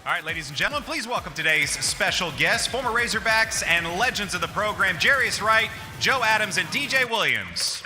All right, ladies and gentlemen, please welcome today's special guests, former Razorbacks and legends of the program, Jarius Wright, Joe Adams, and DJ Williams.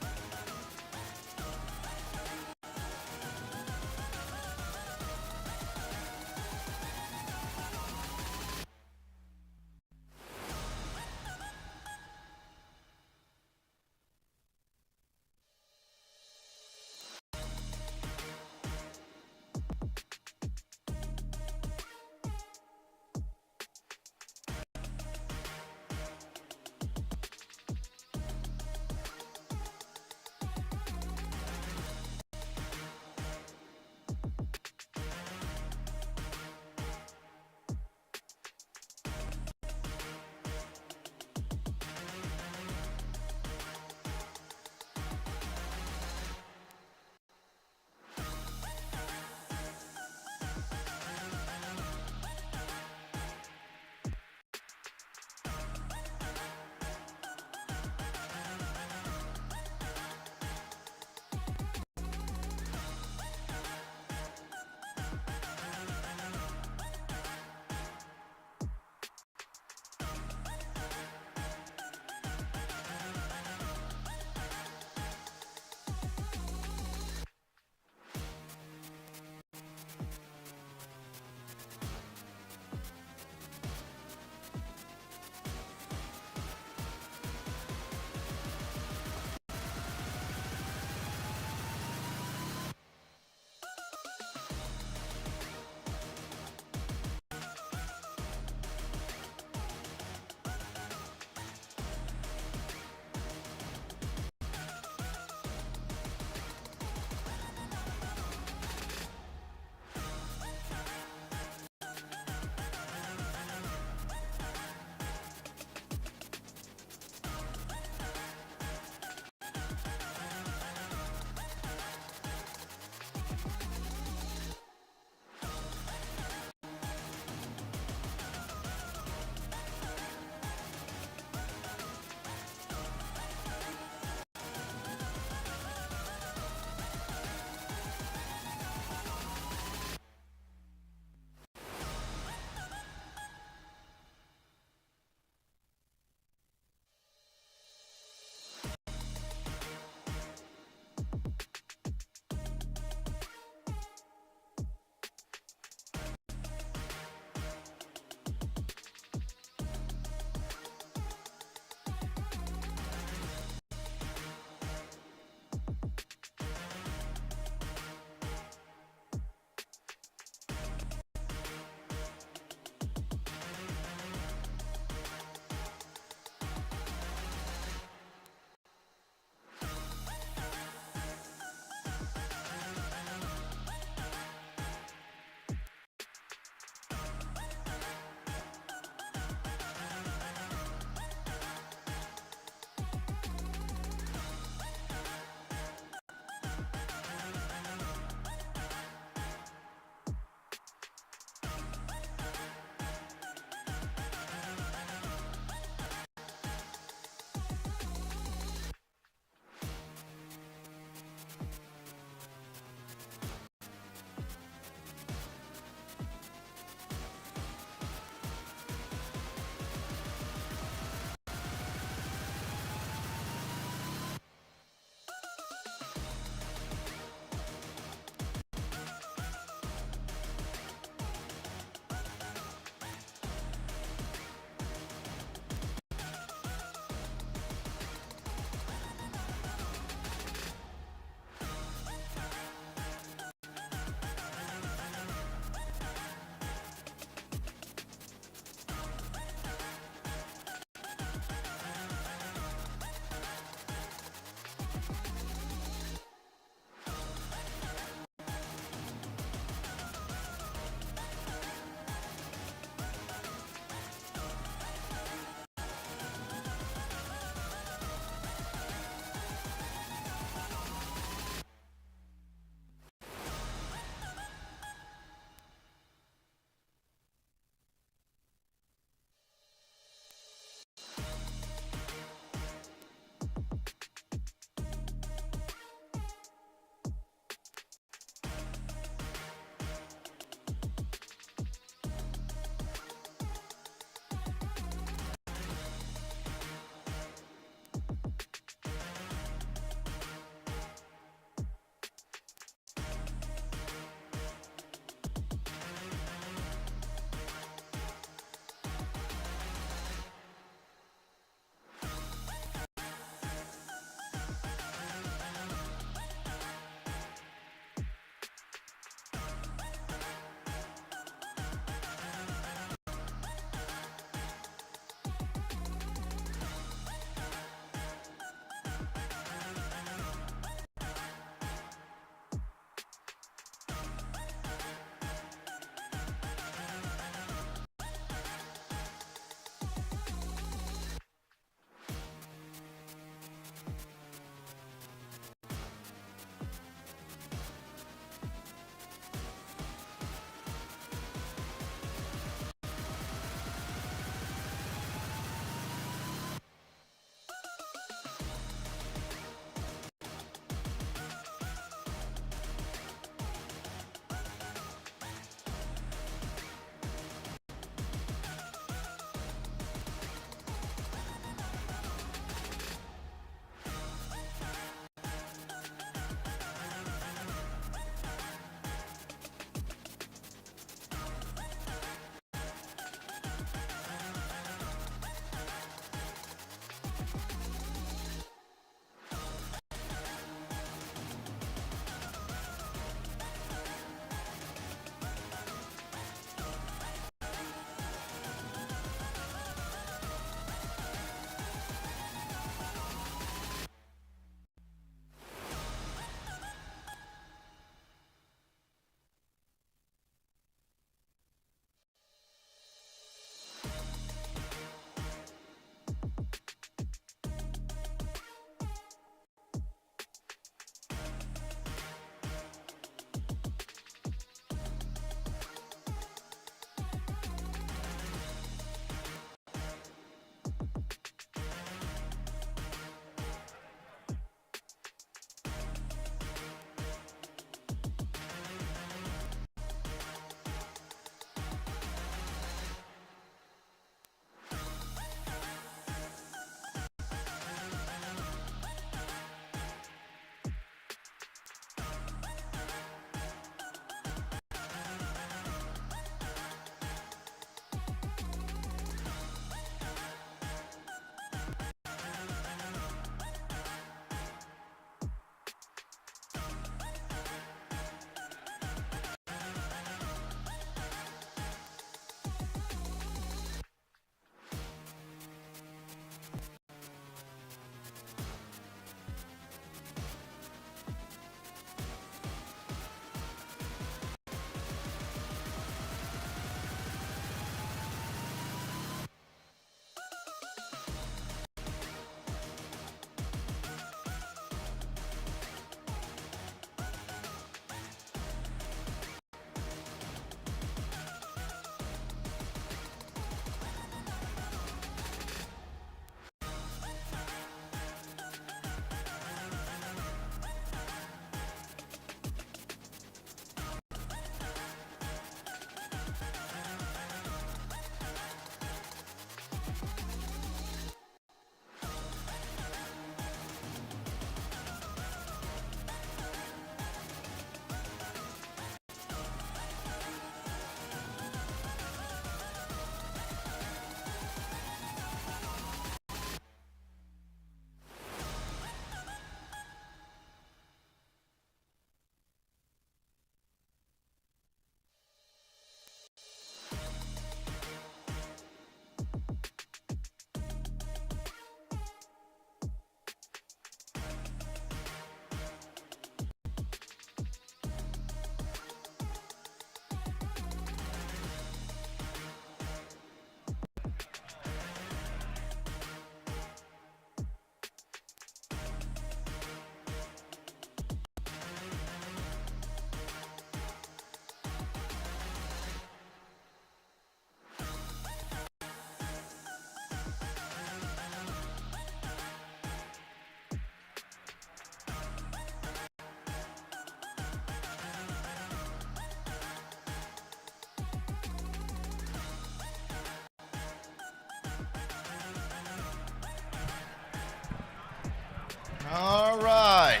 All right.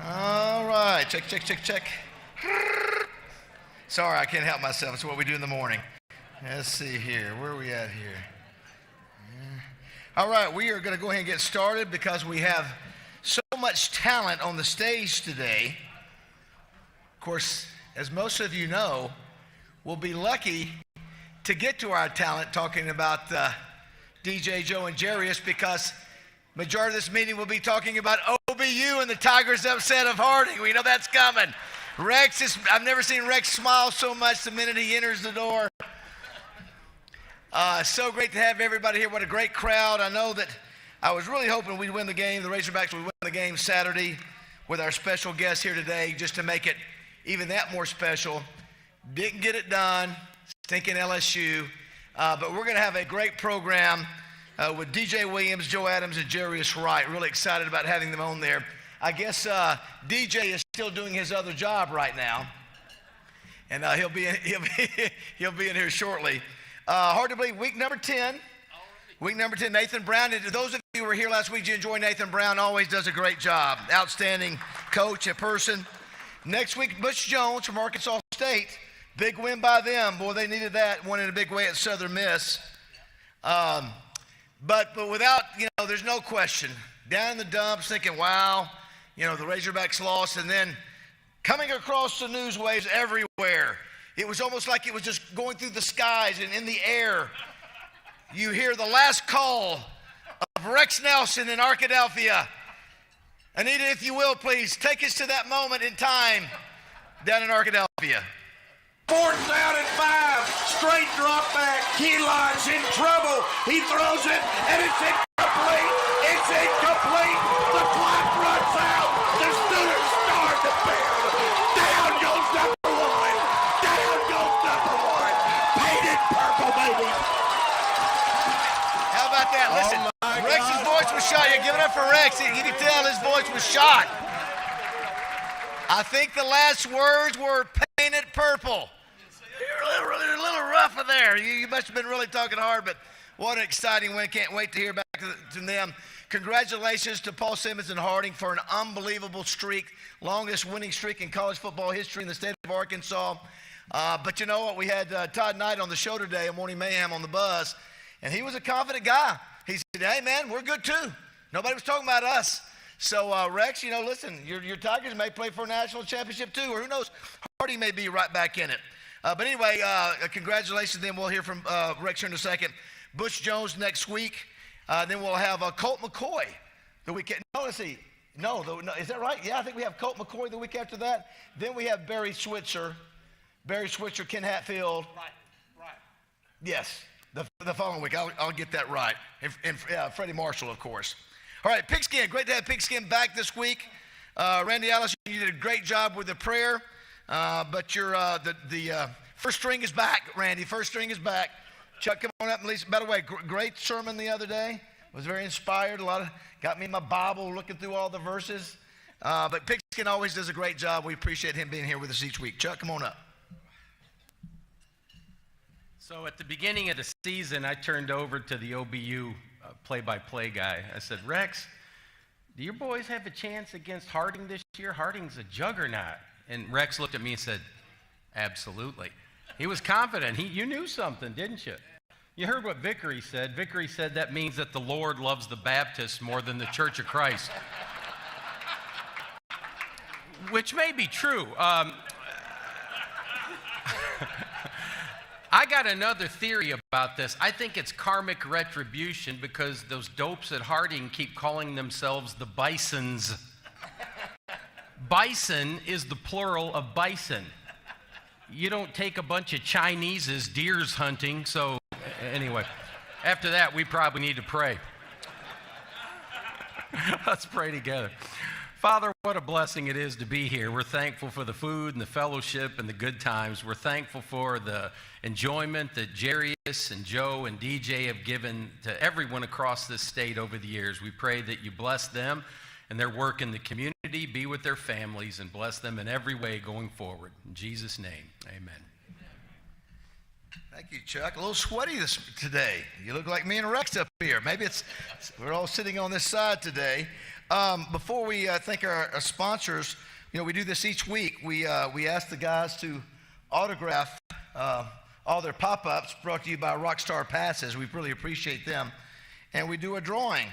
All right. Check, check, check, check. Sorry, I can't help myself. It's what we do in the morning. Let's see here. Where are we at here? All right, we are going to go ahead and get started because we have so much talent on the stage today. Of course, as most of you know, we'll be lucky to get to our talent talking about DJ, Joe, and Jarius, because majority of this meeting will be talking about OBU and the Tigers' upset of Harding. We know that's coming. I've never seen Rex smile so much the minute he enters the door. So great to have everybody here. What a great crowd. I know that I was really hoping we'd win the game. The Razorbacks would win the game Saturday with our special guest here today just to make it even that more special. Didn't get it done. Stinking LSU. But we're going to have a great program with DJ Williams, Joe Adams, and Jarius Wright. Really excited about having them on there. I guess DJ is still doing his other job right now, and he'll be in here shortly. Hard to believe, week number 10. Week number 10, Nathan Brown. And those of you who were here last week, you enjoy Nathan Brown. Always does a great job. Outstanding coach and person. Next week, Butch Jones from Arkansas State. Big win by them. Boy, they needed that. Won in a big way at Southern Miss. But without, there's no question. Down in the dumps thinking, wow, the Razorbacks lost. And then coming across the news waves everywhere. It was almost like it was just going through the skies and in the air. You hear the last call of Rex Nelson in Arkadelphia. Anita, if you will, please take us to that moment in time down in Arkadelphia. 4th down and 5, straight drop back. Keelan's in trouble. He throws it, and it's incomplete. It's incomplete. The clock runs out. The students start to build. Down goes number 1. Down goes number 1. Painted purple, baby. How about that? Listen, Rex's voice was shot. You're giving up for Rex. You can tell his voice was shot. I think the last words were painted purple. You're a little rough in there. You must have been really talking hard, but what an exciting win. Can't wait to hear back from them. Congratulations to Paul Simmons and Harding for an unbelievable streak, longest winning streak in college football history in the state of Arkansas. But you know what? We had Todd Knight on the show today, a Morning Mayhem on the buzz, and he was a confident guy. He said, hey, man, we're good too. Nobody was talking about us. So, Rex, listen, your Tigers may play for a national championship too, or who knows, Harding may be right back in it. But anyway, congratulations. Then we'll hear from Rex here in a second. Butch Jones next week. Then we'll have Colt McCoy the weekend. No, let's see. No, is that right? Yeah, I think we have Colt McCoy the week after that. Then we have Barry Switzer, Ken Hatfield. Right. Yes, the following week. I'll get that right. And Freddie Marshall, of course. All right, Pigskin. Great to have Pigskin back this week. Randy Allison, you did a great job with the prayer. But the first string is back, Randy. First string is back. Chuck, come on up and listen. By the way, great sermon the other day. Was very inspired. Got me my Bible, looking through all the verses. But Pigskin always does a great job. We appreciate him being here with us each week. Chuck, come on up. So at the beginning of the season, I turned over to the OBU play-by-play guy. I said, Rex, do your boys have a chance against Harding this year? Harding's a juggernaut. And Rex looked at me and said, absolutely. He was confident. You knew something, didn't you? You heard what Vickery said. Vickery said that means that the Lord loves the Baptists more than the Church of Christ. Which may be true. I got another theory about this. I think it's karmic retribution because those dopes at Harding keep calling themselves the Bisons. Bison is the plural of bison. You don't take a bunch of Chineses deers hunting, so anyway, after that, we probably need to pray. Let's pray together. Father, what a blessing it is to be here. We're thankful for the food and the fellowship and the good times. We're thankful for the enjoyment that Jarius and Joe and DJ have given to everyone across this state over the years. We pray that you bless them and their work in the community, be with their families, and bless them in every way going forward. In Jesus' name, amen. Thank you, Chuck. A little sweaty today. You look like me and Rex up here. Maybe we're all sitting on this side today. Before we thank our sponsors, we do this each week. We ask the guys to autograph all their pop-ups brought to you by Rockstar Passes. We really appreciate them. And we do a drawing.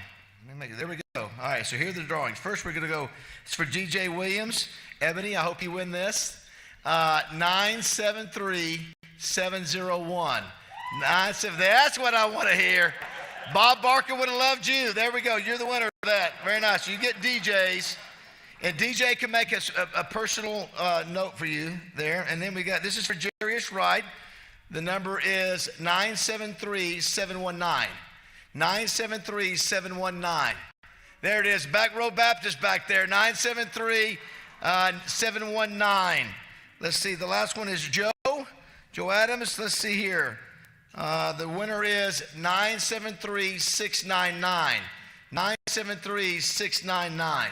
There we go. All right, so here are the drawings. First, we're going to go, it's for G.J. Williams. Ebony, I hope you win this. 973701. That's what I want to hear. Bob Barker would have loved you. There we go. You're the winner of that. Very nice. You get DJ's. And DJ can make a personal note for you there. And then this is for Jarius Wright. The number is 973719. 973719. There it is. Back Row Baptist back there. 973719. Let's see. The last one is Joe Adams. Let's see here. The winner is 973699. 973699.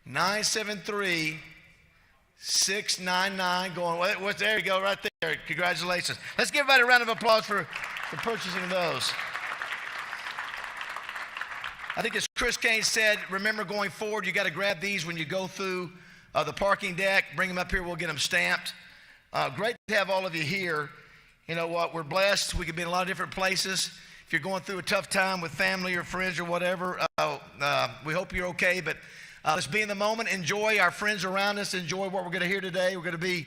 973699. Going. There you go, right there. Congratulations. Let's give everybody a round of applause for purchasing those. I think as Chris Kane said, remember going forward, you got to grab these when you go through the parking deck. Bring them up here. We'll get them stamped. Great to have all of you here. You know what? We're blessed. We could be in a lot of different places. If you're going through a tough time with family or friends or whatever, we hope you're okay. But let's be in the moment. Enjoy our friends around us. Enjoy what we're going to hear today. We're going to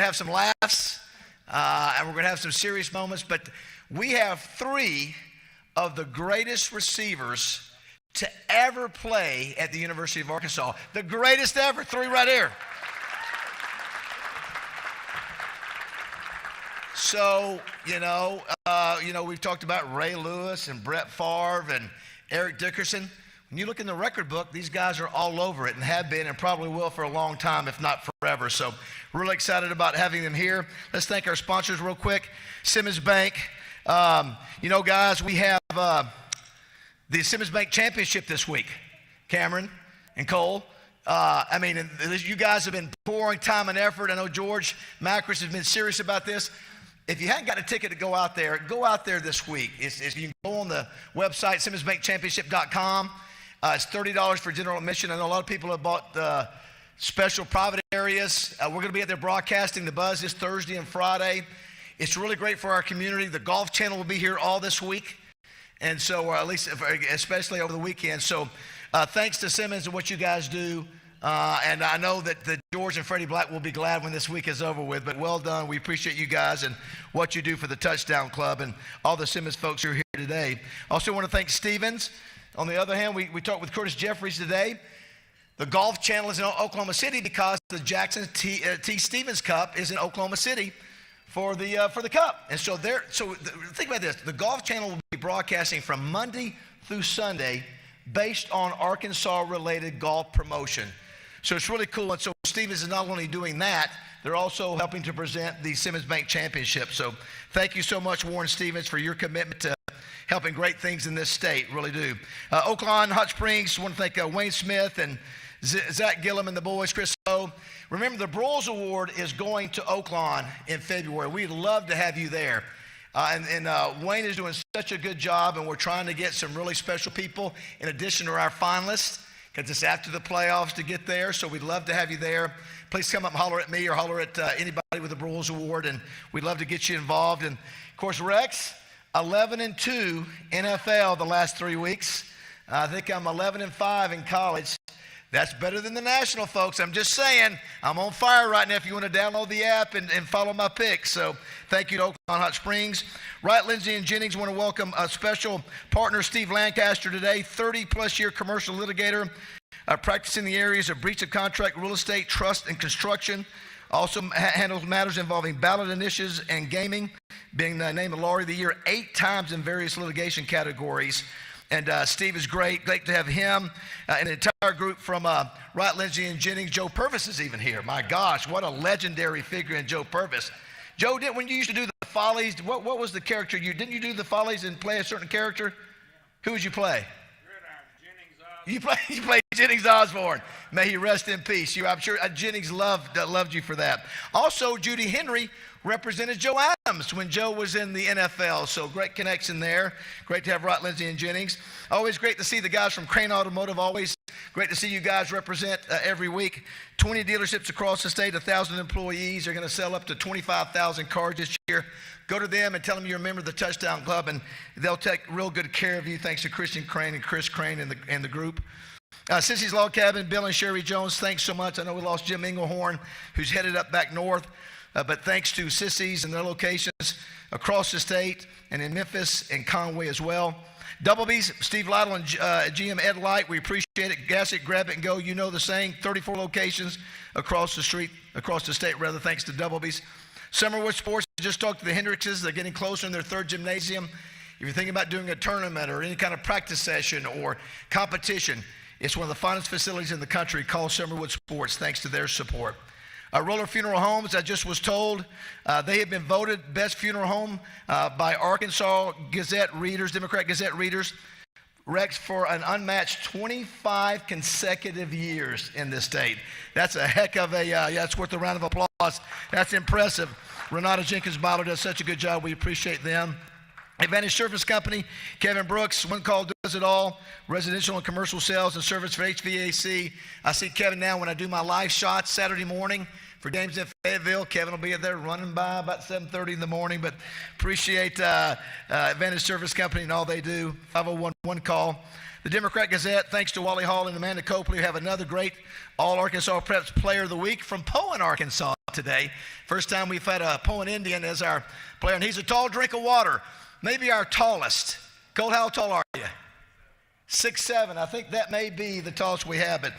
have some laughs, and we're going to have some serious moments. But we have three of the greatest receivers to ever play at the University of Arkansas. The greatest ever. Three right here. So, we've talked about Ray Lewis and Brett Favre and Eric Dickerson. When you look in the record book, these guys are all over it and have been and probably will for a long time, if not forever. So really excited about having them here. Let's thank our sponsors real quick. Simmons Bank. Guys, we have the Simmons Bank Championship this week. Cameron and Cole. You guys have been pouring time and effort. I know George Macris has been serious about this. If you hadn't got a ticket to go out there this week. You can go on the website, SimmonsBankChampionship.com. It's $30 for general admission. I know a lot of people have bought special private areas. We're going to be out there broadcasting the Buzz this Thursday and Friday. It's really great for our community. The Golf Channel will be here all this week. And so, especially over the weekend. So, thanks to Simmons and what you guys do. And I know that George and Freddie Black will be glad when this week is over with, but well done. We appreciate you guys and what you do for the Touchdown Club and all the Simmons folks who are here today. Also want to thank Stevens. On the other hand, we talked with Curtis Jeffries today. The Golf Channel is in Oklahoma City because the Jackson T. Stevens Cup is in Oklahoma City for the Cup. And so think about this. The Golf Channel will be broadcasting from Monday through Sunday based on Arkansas-related golf promotion. So it's really cool. And so Stevens is not only doing that, they're also helping to present the Simmons Bank Championship. So thank you so much, Warren Stevens, for your commitment to helping great things in this state. Really do. Oaklawn Hot Springs, want to thank Wayne Smith and Zach Gillum and the boys, Chris O. Remember, the Broyles Award is going to Oaklawn in February. We'd love to have you there. Wayne is doing such a good job, and we're trying to get some really special people in addition to our finalists, because it's after the playoffs to get there, so we'd love to have you there. Please come up and holler at me or holler at anybody with the Broyles Award, and we'd love to get you involved. And, of course, Rex, 11-2 NFL the last 3 weeks. I think I'm 11-5 in college. That's better than the national, folks. I'm just saying, I'm on fire right now if you want to download the app and follow my picks. So thank you to Oaklawn Hot Springs. Wright, Lindsay, and Jennings want to welcome a special partner, Steve Lancaster, today, 30-plus year commercial litigator, practicing the areas of breach of contract, real estate, trust, and construction. Also handles matters involving ballot initiatives and gaming, being named the Lawyer of the Year 8 times in various litigation categories. And Steve is great to have him and an entire group from Wright, Lindsay, and Jennings. Joe Purvis is even here. My gosh, what a legendary figure in Joe Purvis. Joe, when you used to do the Follies, what was the character didn't you do the Follies and play a certain character? Who would you play? Gridiron, Jennings. You played Jennings Osborne. May he rest in peace. I'm sure Jennings loved you for that. Also, Judy Henry represented Joe Adams when Joe was in the NFL. So great connection there. Great to have Wright, Lindsay, and Jennings. Always great to see the guys from Crane Automotive. Always great to see you guys represent every week. 20 dealerships across the state, 1,000 employees. They're going to sell up to 25,000 cars this year. Go to them and tell them you're a member of the Touchdown Club, and they'll take real good care of you. Thanks to Christian Crane and Chris Crane and the group. Sissy's Log Cabin, Bill and Sherry Jones, thanks so much. I know we lost Jim Englehorn, who's headed up back north. But thanks to Sissy's and their locations across the state and in Memphis and Conway as well. Doublebee's, Steve Lytle and GM Ed Light, we appreciate it. Gas it, grab it, and go. You know the saying, 34 locations across the state, thanks to Doublebee's. Summerwood Sports, just talked to the Hendrickses. They're getting closer in their third gymnasium. If you're thinking about doing a tournament or any kind of practice session or competition, it's one of the finest facilities in the country. Call Summerwood Sports, thanks to their support. Roller Funeral Homes, I just was told, they have been voted best funeral home by Arkansas Gazette readers, Democrat Gazette readers, Rex, for an unmatched 25 consecutive years in this state. That's a heck of a, that's worth a round of applause. That's impressive. Renata Jenkins-Byler does such a good job. We appreciate them. Advantage Service Company, Kevin Brooks, One Call Does It All, residential and commercial sales and service for HVAC. I see Kevin now when I do my live shots Saturday morning for games in Fayetteville. Kevin will be there running by about 7:30 in the morning, but appreciate Advantage Service Company and all they do. 501 One Call. The Democrat Gazette, thanks to Wally Hall and Amanda Copley, who have another great All-Arkansas Preps Player of the Week from Poen, Arkansas today. First time we've had a Poen Indian as our player, and he's a tall drink of water. Maybe our tallest. Colt, how tall are you? 6'7". I think that may be the tallest we have. But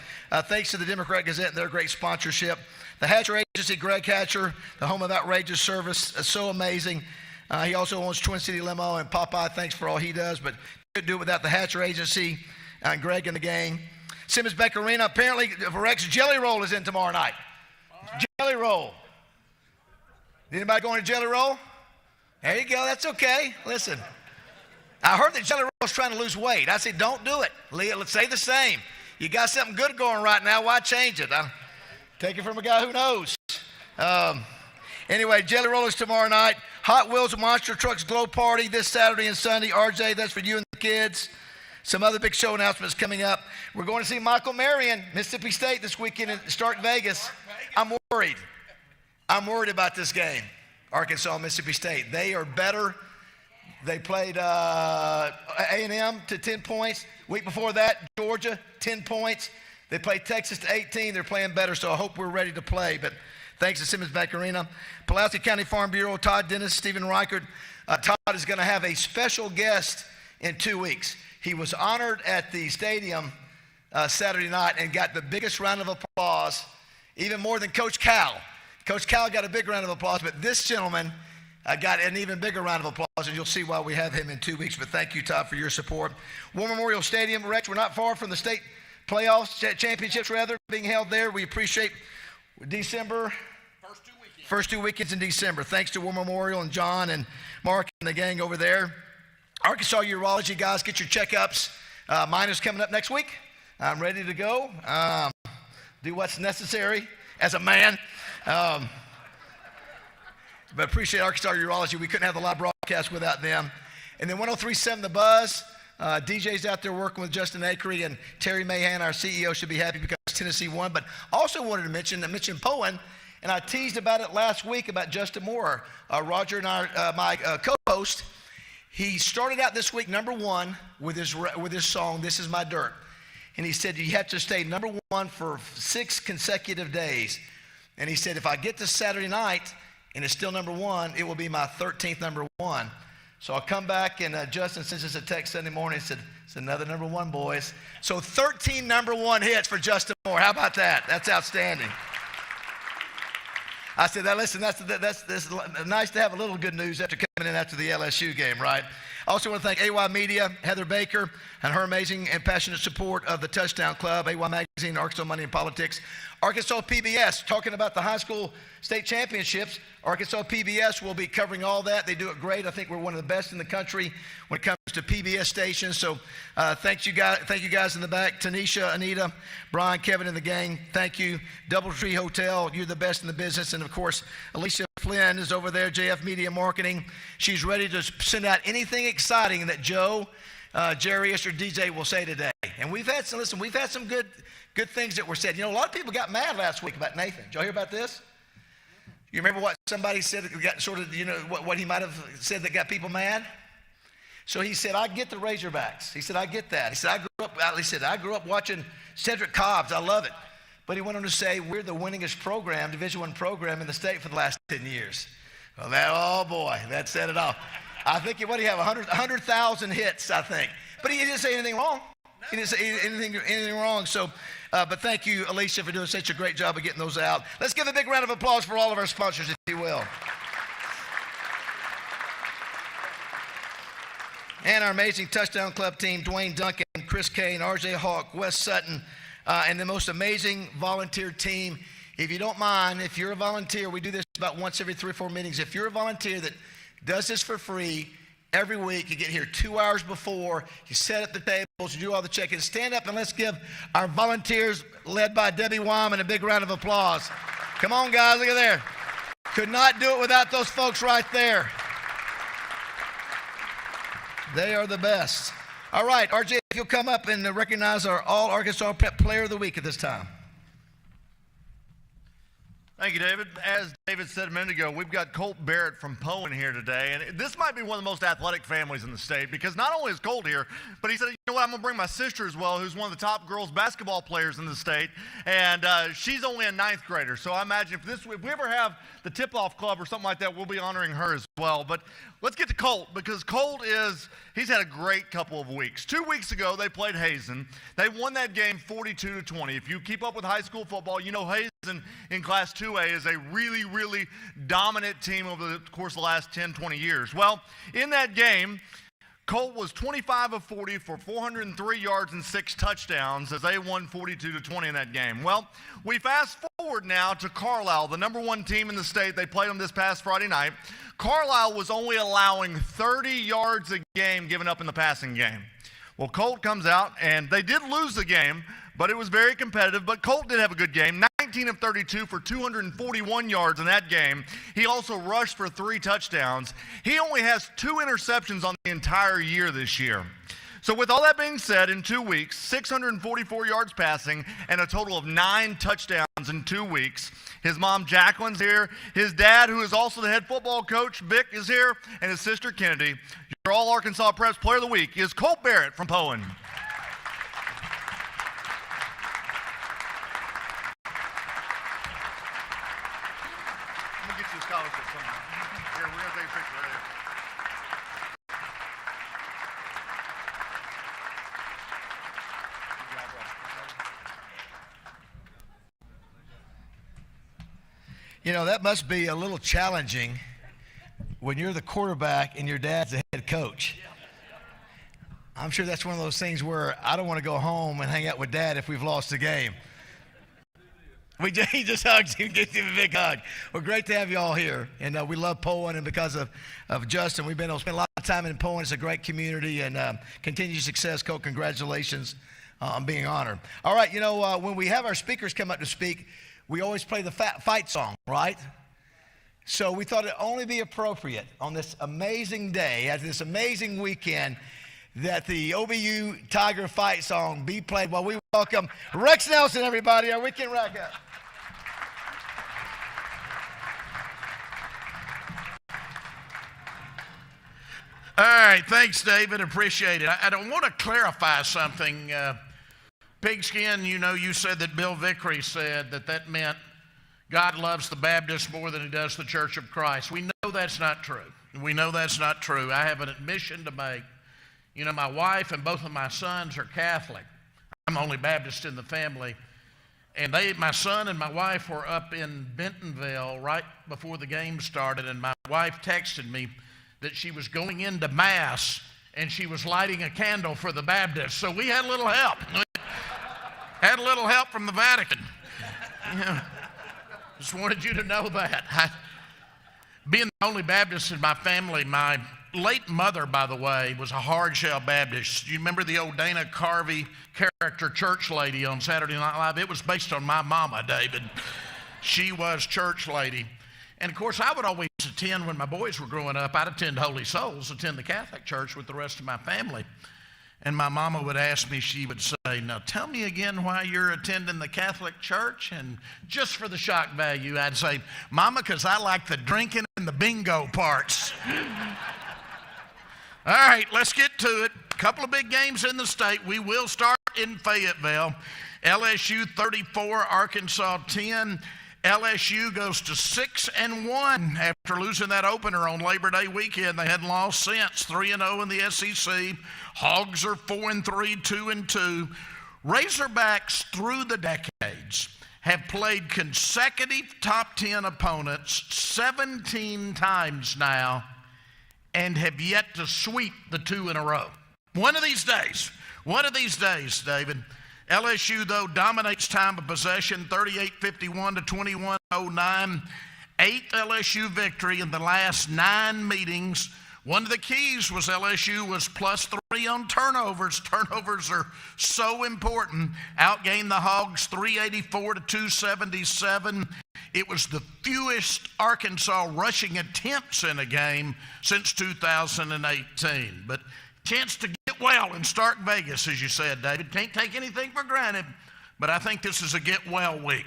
thanks to the Democrat Gazette and their great sponsorship. The Hatcher Agency, Greg Hatcher, the home of outrageous service, so amazing. He also owns Twin City Limo, and Popeye, thanks for all he does. But couldn't do it without the Hatcher Agency and Greg and the gang. Simmons Beck Arena, apparently Rex Jelly Roll is in tomorrow night. Right. Jelly Roll. Anybody going to Jelly Roll? There you go. That's okay. Listen, I heard that Jelly Roll's trying to lose weight. I said, don't do it. Leah, let's say the same. You got something good going right now. Why change it? I'm taking it from a guy who knows. Anyway, Jelly Roll is tomorrow night. Hot Wheels and Monster Trucks Glow Party this Saturday and Sunday. RJ, that's for you and the kids. Some other big show announcements coming up. We're going to see Michael Marion, Mississippi State this weekend at Stark Vegas. I'm worried. I'm worried about this game. Arkansas, Mississippi State. They are better. They played A&M to 10 points. Week before that, Georgia, 10 points. They played Texas to 18. They're playing better, so I hope we're ready to play. But thanks to Simmons Bank Arena. Pulaski County Farm Bureau, Todd Dennis, Stephen Reichert. Todd is going to have a special guest in 2 weeks. He was honored at the stadium Saturday night and got the biggest round of applause, even more than Coach Cal. Coach Cal got a big round of applause, but this gentleman got an even bigger round of applause, and you'll see why we have him in 2 weeks. But thank you, Todd, for your support. War Memorial Stadium, Rex, we're not far from the state playoffs, championships rather, being held there. We appreciate December. First two weekends in December. Thanks to War Memorial and John and Mark and the gang over there. Arkansas Urology, guys, get your checkups. Mine is coming up next week. I'm ready to go. Do what's necessary as a man. But appreciate Arkansas Urology. We couldn't have the live broadcast without them. And then 103.7 The Buzz. DJ's out there working with Justin Akery, and Terry Mahan, our CEO, should be happy because Tennessee won. But also wanted to mention Poen, and I teased about it last week about Justin Moore. Roger and my co-host, he started out this week number one with his song, This Is My Dirt. And he said, you have to stay number one for 6 consecutive days. And he said, if I get to Saturday night and it's still number one, it will be my 13th number one. So I'll come back, and Justin sends us a text Sunday morning and said, it's another number one, boys. So 13 number one hits for Justin Moore. How about that? That's outstanding. I said, listen, that's nice to have a little good news after coming in after the LSU game, right? Also want to thank AY Media, Heather Baker, and her amazing and passionate support of the Touchdown Club, AY Magazine, Arkansas Money in Politics. Arkansas PBS, talking about the high school state championships. Arkansas PBS will be covering all that. They do it great. I think we're one of the best in the country when it comes to PBS stations. So thank you guys in the back. Tanisha, Anita, Brian, Kevin, and the gang. Thank you. DoubleTree Hotel, you're the best in the business. And of course, Alicia Flynn is over there, JF Media Marketing. She's ready to send out anything exciting that Joe, Jarius, or DJ will say today. And we've had some good things that were said. You know, a lot of people got mad last week about Nathan. Did y'all hear about this? You remember what somebody said that got sort of, you know, what he might have said that got people mad? So he said, I get the Razorbacks. He said, I get that. He said, I grew up watching Cedric Cobbs. I love it. But he went on to say, we're the winningest program, Division I program in the state for the last 10 years. Well, oh boy, that said it all. I think, what do you have, 100,000 hits, I think. But he didn't say anything wrong. He didn't say anything wrong. So, but thank you, Alicia, for doing such a great job of getting those out. Let's give a big round of applause for all of our sponsors, if you will. And our amazing Touchdown Club team, Dwayne Duncan, Chris Kane, RJ Hawk, Wes Sutton, and the most amazing volunteer team. If you don't mind, if you're a volunteer, we do this about once every 3 or 4 meetings. If you're a volunteer that does this for free, every week, you get here 2 hours before, you set up the tables, you do all the check-ins. Stand up and let's give our volunteers, led by Debbie Wyman, a big round of applause. Come on, guys, look at there. Could not do it without those folks right there. They are the best. All right, RJ, if you'll come up and recognize our All-Arkansas Player of the Week at this time. Thank you, David. As David said a minute ago, we've got Colt Barrett from Poen here today, and this might be one of the most athletic families in the state because not only is Colt here, but he said, you know what, I'm going to bring my sister as well, who's one of the top girls basketball players in the state, and she's only a 9th grader. So I imagine if we ever have the tip-off club or something like that, we'll be honoring her as well. But let's get to Colt, because Colt he's had a great couple of weeks. 2 weeks ago, they played Hazen. They won that game 42-20. If you keep up with high school football, you know Hazen in Class 2A is a really, really dominant team over the course of the last 10, 20 years. Well, in that game, Colt was 25 of 40 for 403 yards and 6 touchdowns as they won 42-20 in that game. Well, we fast forward now to Carlisle, the #1 team in the state. They played them this past Friday night. Carlisle was only allowing 30 yards a game given up in the passing game. Well, Colt comes out, and they did lose the game, but it was very competitive. But Colt did have a good game, 19 of 32 for 241 yards in that game. He also rushed for 3 touchdowns. He only has 2 interceptions on the entire year this year. So with all that being said, in 2 weeks, 644 yards passing and a total of 9 touchdowns in 2 weeks. His mom, Jacqueline's here. His dad, who is also the head football coach, Vic, is here. And his sister, Kennedy. Your All-Arkansas Preps Player of the Week is Colt Barrett from Poen. Scholarship somewhere. Here, we're going to take a picture right here. You know, that must be a little challenging when you're the quarterback and your dad's the head coach. I'm sure that's one of those things where I don't want to go home and hang out with Dad if we've lost the game. He just hugs him, gives him a big hug. Well, great to have you all here. And we love Poen, and because of Justin, we've been able to spend a lot of time in Poen. It's a great community, and continued success, Colt. Congratulations on being honored. All right, you know, when we have our speakers come up to speak, we always play the fight song, right? So we thought it'd only be appropriate on this amazing day, at this amazing weekend, that the OBU Tiger fight song be played while we welcome Rex Nelson, everybody, our weekend rack-up. All right, thanks, David. Appreciate it. I don't want to clarify something. Pigskin, you know, you said that Bill Vickery said that meant God loves the Baptists more than he does the Church of Christ. We know that's not true. We know that's not true. I have an admission to make. You know, my wife and both of my sons are Catholic. I'm only Baptist in the family. And my son and my wife were up in Bentonville right before the game started, and my wife texted me that she was going into Mass and she was lighting a candle for the Baptists. So we had a little help. Had a little help from the Vatican. Yeah. Just wanted you to know that. Being the only Baptist in my family, my late mother, by the way, was a hard-shell Baptist. You remember the old Dana Carvey character church lady on Saturday Night Live? It was based on my mama, David. She was church lady. And, of course, I would always attend, when my boys were growing up, I'd attend Holy Souls, attend the Catholic church with the rest of my family. And my mama would ask me, she would say, now tell me again why you're attending the Catholic church. And just for the shock value, I'd say, Mama, because I like the drinking and the bingo parts. All right, let's get to it. A couple of big games in the state. We will start in Fayetteville. LSU 34, Arkansas 10. LSU goes to 6-1 after losing that opener on Labor Day weekend. They hadn't lost since, 3-0 in the SEC. Hogs are 4-3, 2-2. Razorbacks through the decades have played consecutive top 10 opponents 17 times now and have yet to sweep the two in a row. One of these days, David. LSU, though, dominates time of possession, 38-51 to 21-09. Eighth LSU victory in the last 9 meetings. One of the keys was LSU was +3 on turnovers. Turnovers are so important. Outgained the Hogs 384 to 277. It was the fewest Arkansas rushing attempts in a game since 2018. But chance to get well in Stark Vegas, as you said, David. Can't take anything for granted, but I think this is a get well week.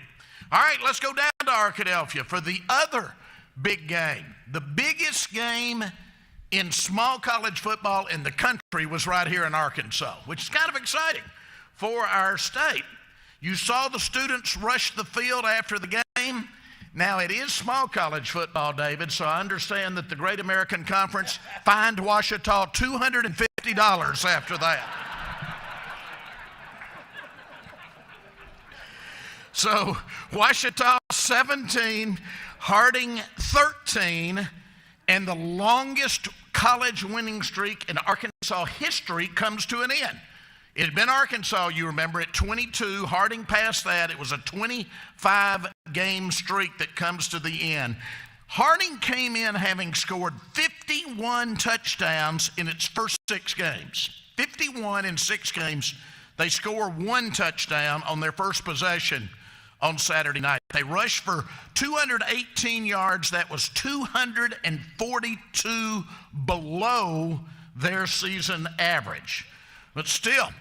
All right, let's go down to Arkadelphia for the other big game. The biggest game in small college football in the country was right here in Arkansas, which is kind of exciting for our state. You saw the students rush the field after the game. Now, it is small college football, David, so I understand that the Great American Conference fined Ouachita $250 after that. So, Ouachita 17, Harding 13, and the longest college winning streak in Arkansas history comes to an end. It had been Arkansas, you remember, at 22. Harding passed that. It was a 25-game streak that comes to the end. Harding came in having scored 51 touchdowns in its first 6 games. 51 in 6 games. They score 1 touchdown on their first possession on Saturday night. They rushed for 218 yards. That was 242 below their season average. But still,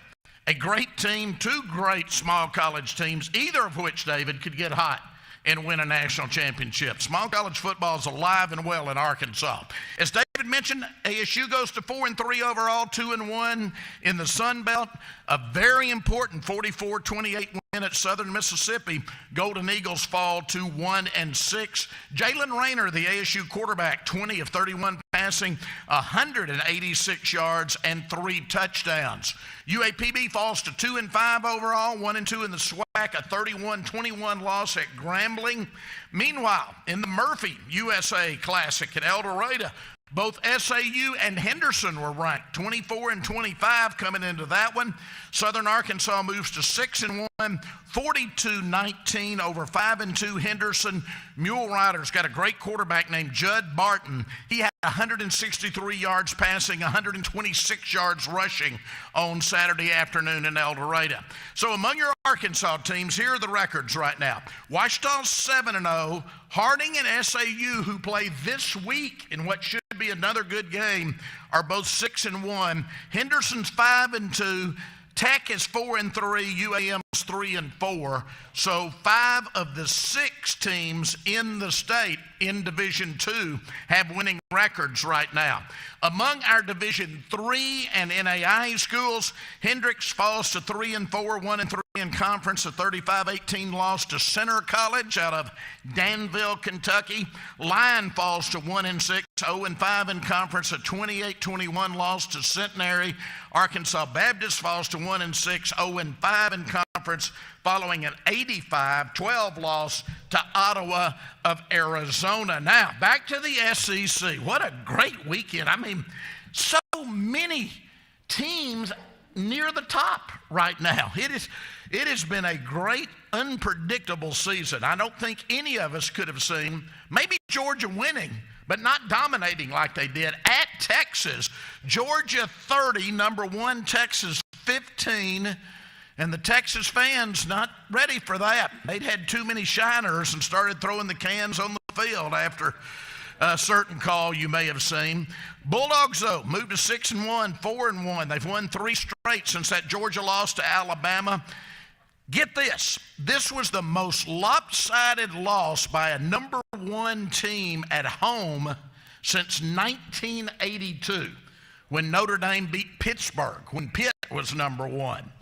a great team, 2 great small college teams, either of which, David, could get hot and win a national championship. Small college football is alive and well in Arkansas. As David mentioned, ASU goes to 4-3 overall, 2-1 in the Sun Belt. A very important 44-28 win at Southern Mississippi. Golden Eagles fall to 1-6. Jalen Rayner, the ASU quarterback, 20 of 31 passing, 186 yards and 3 touchdowns. UAPB falls to 2-5 overall, 1-2 in the SWAC, a 31-21 loss at Grambling. Meanwhile, in the Murphy USA Classic at El Dorado, both SAU and Henderson were ranked 24 and 25 coming into that one. Southern Arkansas moves to 6-1, 42-19 over 5-2 Henderson. Mule Riders got a great quarterback named Judd Barton. He had 163 yards passing, 126 yards rushing on Saturday afternoon in El Dorado. So among your Arkansas teams, here are the records right now. Ouachita's 7-0. Harding and SAU, who play this week in what should be another good game, are both 6-1. Henderson's 5-2. Tech is 4-3. UAM is 3-4. So 5 of the 6 teams in the state in Division II have winning records right now. Among our Division III and NAIA schools, Hendricks falls to 3-4, 1-3 in conference, a 35-18 loss to Center College out of Danville, Kentucky. Lyon falls to 1-6, 0-5 in conference, a 28-21 loss to Centenary. Arkansas Baptist falls to 1-6, 0-5 in conference, following an 85-12 loss to Ottawa of Arizona. Now, back to the SEC. What a great weekend. I mean, so many teams near the top right now. It has been a great, unpredictable season. I don't think any of us could have seen maybe Georgia winning, but not dominating like they did at Texas. Georgia 30, number 1, Texas 15. And the Texas fans not ready for that. They'd had too many shiners and started throwing the cans on the field after a certain call you may have seen. Bulldogs, though, moved to 6-1, 4-1. They've won 3 straight since that Georgia loss to Alabama. Get this. This was the most lopsided loss by a number 1 team at home since 1982, when Notre Dame beat Pittsburgh, when Pitt was number 1.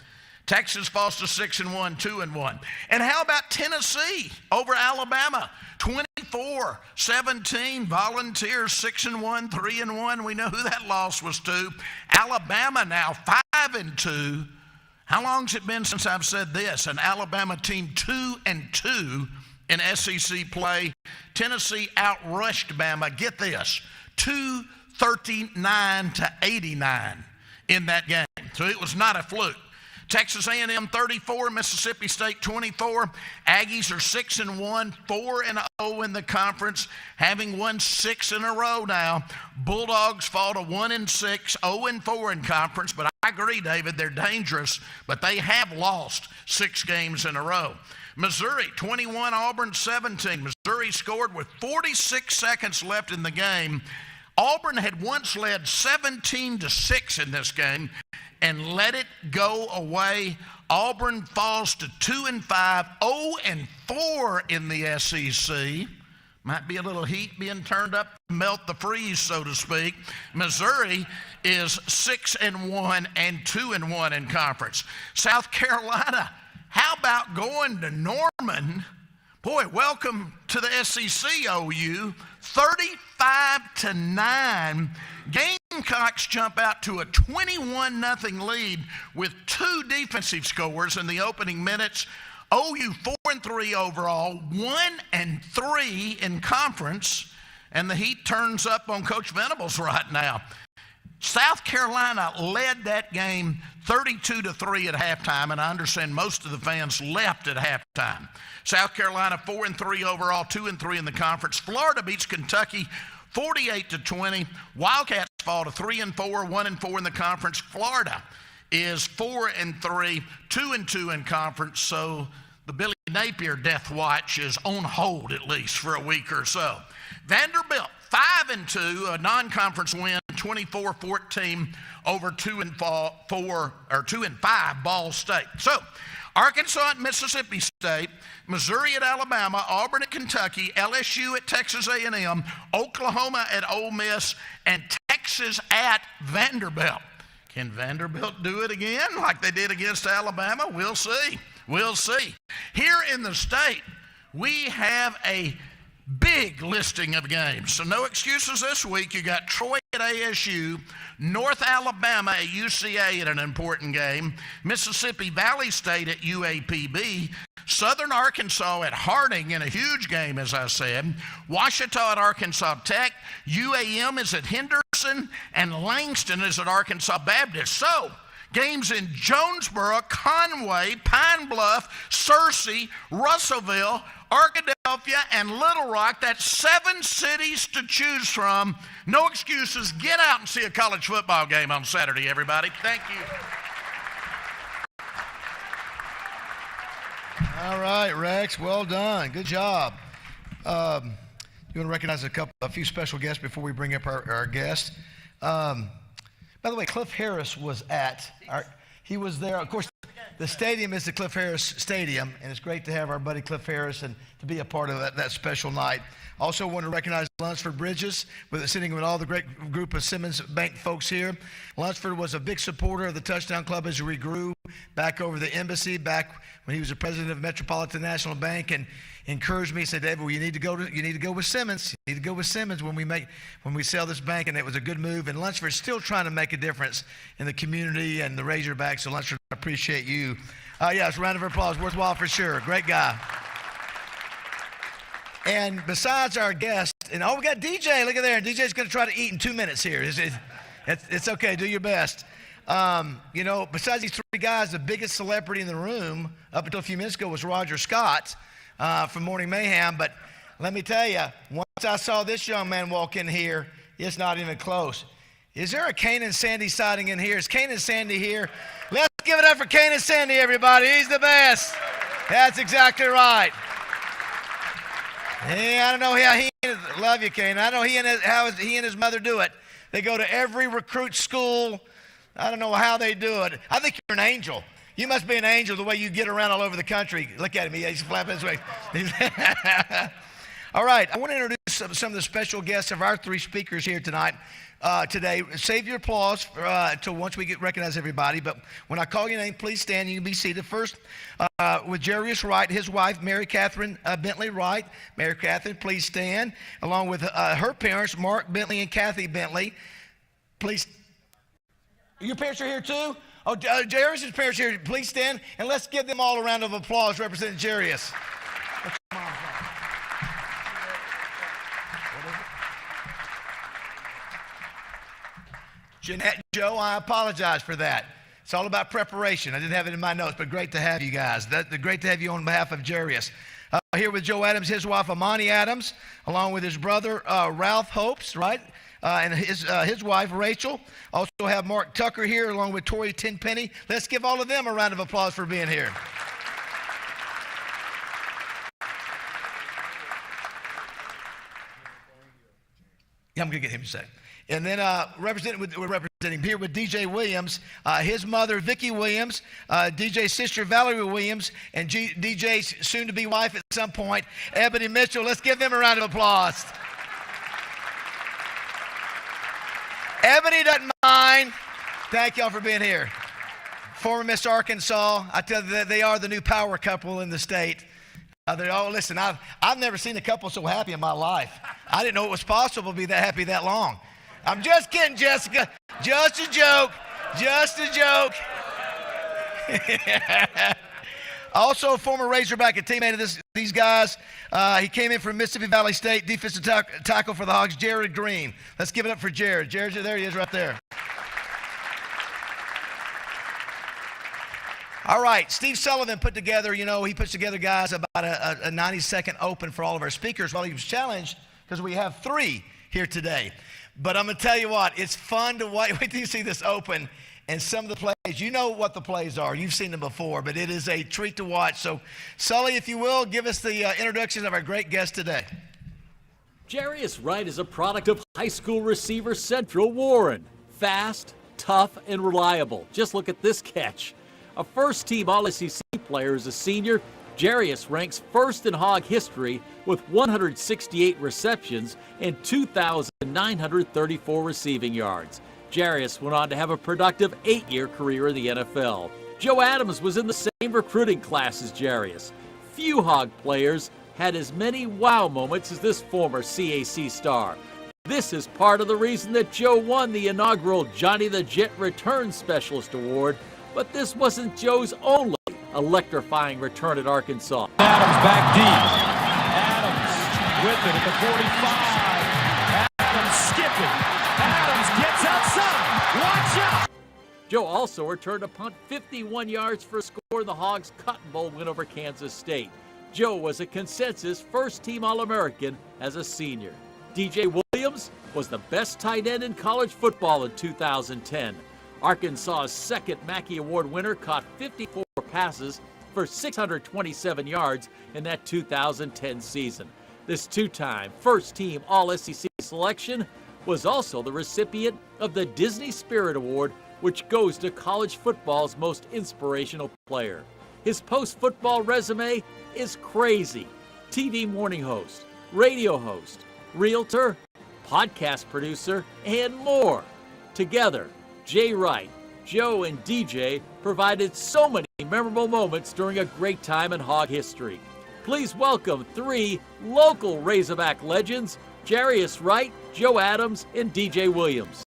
Texas falls to 6-1, 2-1. And how about Tennessee over Alabama? 24-17, Volunteers 6-1, 3-1. We know who that loss was to. Alabama now 5-2. How long's it been since I've said this? An Alabama team 2-2 in SEC play. Tennessee outrushed Bama. Get this, 239-89 in that game. So it was not a fluke. Texas A&M 34, Mississippi State 24. Aggies are 6-1, 4-0 in the conference, having won 6 in a row now. Bulldogs fall to 1-6, 0-4 in conference. But I agree, David, they're dangerous, but they have lost 6 games in a row. Missouri 21, Auburn 17. Missouri scored with 46 seconds left in the game. Auburn had once led 17-6 in this game and let it go away. Auburn falls to 2-5, 0-4 in the SEC. Might be a little heat being turned up to melt the freeze, so to speak. Missouri is 6-1 and 2-1 in conference. South Carolina, how about going to Norman? Boy, welcome to the SEC, OU. 35-9. Gamecocks jump out to a 21-0 lead with 2 defensive scores in the opening minutes. OU 4-3 overall, 1-3 in conference, and the heat turns up on Coach Venables right now. South Carolina led that game 32-3 at halftime, and I understand most of the fans left at halftime. South Carolina 4-3 overall, 2-3 in the conference. Florida beats Kentucky 48-20. Wildcats fall to 3-4, 1-4 in the conference. Florida is 4-3, 2-2 in conference. So the Billy Napier death watch is on hold at least for a week or so. Vanderbilt 5-2, a non-conference win, 24-14 over 2-5 Ball State. So Arkansas at Mississippi State, Missouri at Alabama, Auburn at Kentucky, LSU at Texas A&M, Oklahoma at Ole Miss, and Texas at Vanderbilt. Can Vanderbilt do it again like they did against Alabama? We'll see. We'll see. Here in the state, we have a big listing of games. So no excuses this week. You got Troy at ASU, North Alabama at UCA in an important game, Mississippi Valley State at UAPB, Southern Arkansas at Harding in a huge game, as I said, Ouachita at Arkansas Tech, UAM is at Henderson, and Langston is at Arkansas Baptist. So games in Jonesboro, Conway, Pine Bluff, Searcy, Russellville, Arkadelphia, and Little Rock. That's 7 cities to choose from. No excuses. Get out and see a college football game on Saturday, everybody. Thank you. All right, Rex, well done. Good job. You want to recognize a few special guests before we bring up our guest. By the way, Cliff Harris was he was there. Of course, the stadium is the Cliff Harris Stadium, and it's great to have our buddy Cliff Harris and to be a part of that special night. Also want to recognize Lunsford Bridges, sitting with all the great group of Simmons Bank folks here. Lunsford was a big supporter of the Touchdown Club as we grew back over the embassy, back when he was the president of Metropolitan National Bank, and encouraged me, said, David, well, you need to go with Simmons. You need to go with Simmons when we sell this bank, and it was a good move. And Lunsford's still trying to make a difference in the community and the Razorbacks. So Lunsford, I appreciate you. It's a round of applause, worthwhile for sure. Great guy. And besides our guest, we got DJ. Look at there. DJ's going to try to eat in 2 minutes here. It's okay. Do your best. You know, besides these three guys, the biggest celebrity in the room up until a few minutes ago was Roger Scott from Morning Mayhem. But let me tell you, once I saw this young man walk in here, it's not even close. Is there a Kane and Sandy sighting in here? Is Kane and Sandy here? Let's give it up for Kane and Sandy, everybody. He's the best. That's exactly right. Yeah, I don't know how he love you, Kane. I know how he and his mother do it. They go to every recruit school. I don't know how they do it. I think you're an angel. You must be an angel the way you get around all over the country. Look at him. He's flapping his wings. All right. I want to introduce some of the special guests of our three speakers here tonight. Today, save your applause till once we recognize everybody. But when I call your name, please stand. You can be seated. First, with Jarius Wright, his wife, Mary Catherine Bentley Wright. Mary Catherine, please stand. Along with her parents, Mark Bentley and Kathy Bentley. Please. Your parents are here too? Oh, Jarius' parents are here. Please stand. And let's give them all a round of applause representing Jarius. Jeanette, Joe, I apologize for that. It's all about preparation. I didn't have it in my notes, but great to have you guys. Great to have you on behalf of Jarius. Here with Joe Adams, his wife, Amani Adams, along with his brother, Ralph Hopes, right? And his wife, Rachel. Also have Mark Tucker here, along with Tori Tenpenny. Let's give all of them a round of applause for being here. Yeah, I'm going to get him to say. And then we're representing here with DJ Williams, his mother, Vicki Williams, DJ's sister, Valerie Williams, and DJ's soon-to-be wife at some point, Ebony Mitchell. Let's give them a round of applause. Ebony doesn't mind. Thank y'all for being here. Former Miss Arkansas. I tell you that they are the new power couple in the state. Listen, I've never seen a couple so happy in my life. I didn't know it was possible to be that happy that long. I'm just kidding, Jessica. Just a joke. Just a joke. Also, a former Razorback and teammate of these guys. He came in from Mississippi Valley State, defensive tackle for the Hogs, Jared Green. Let's give it up for Jared. Jared, there he is right there. All right, Steve Sullivan put together, he puts together, guys, about a 90-second open for all of our speakers. Well, he was challenged because we have three here today. But I'm going to tell you what, it's fun to wait till you see this open and some of the plays. You know what the plays are. You've seen them before, but it is a treat to watch. So, Sully, if you will, give us the introduction of our great guest today. Jarius Wright is a product of high school receiver Central Warren. Fast, tough, and reliable. Just look at this catch. A first-team All-SEC player as a senior, Jarius ranks first in Hog history with 168 receptions and 2,934 receiving yards. Jarius went on to have a productive 8-year career in the NFL. Joe Adams was in the same recruiting class as Jarius. Few Hog players had as many wow moments as this former CAC star. This is part of the reason that Joe won the inaugural Johnny the Jet Return Specialist Award, but this wasn't Joe's only electrifying return at Arkansas. Adams back deep. Adams with it at the 45. Adams skipping. Adams gets outside. Watch out. Joe also returned a punt 51 yards for a score in the Hogs' Cotton Bowl win over Kansas State. Joe was a consensus first-team All-American as a senior. DJ Williams was the best tight end in college football in 2010. Arkansas's second Mackey Award winner caught 54 passes for 627 yards in that 2010 season. This two-time first-team All-SEC selection was also the recipient of the Disney Spirit Award, which goes to college football's most inspirational player. His post-football resume is crazy. TV morning host, radio host, realtor, podcast producer, and more. Together, Jay Wright, Joe, and DJ provided so many memorable moments during a great time in Hog history. Please welcome three local Razorback legends, Jarius Wright, Joe Adams, and DJ Williams.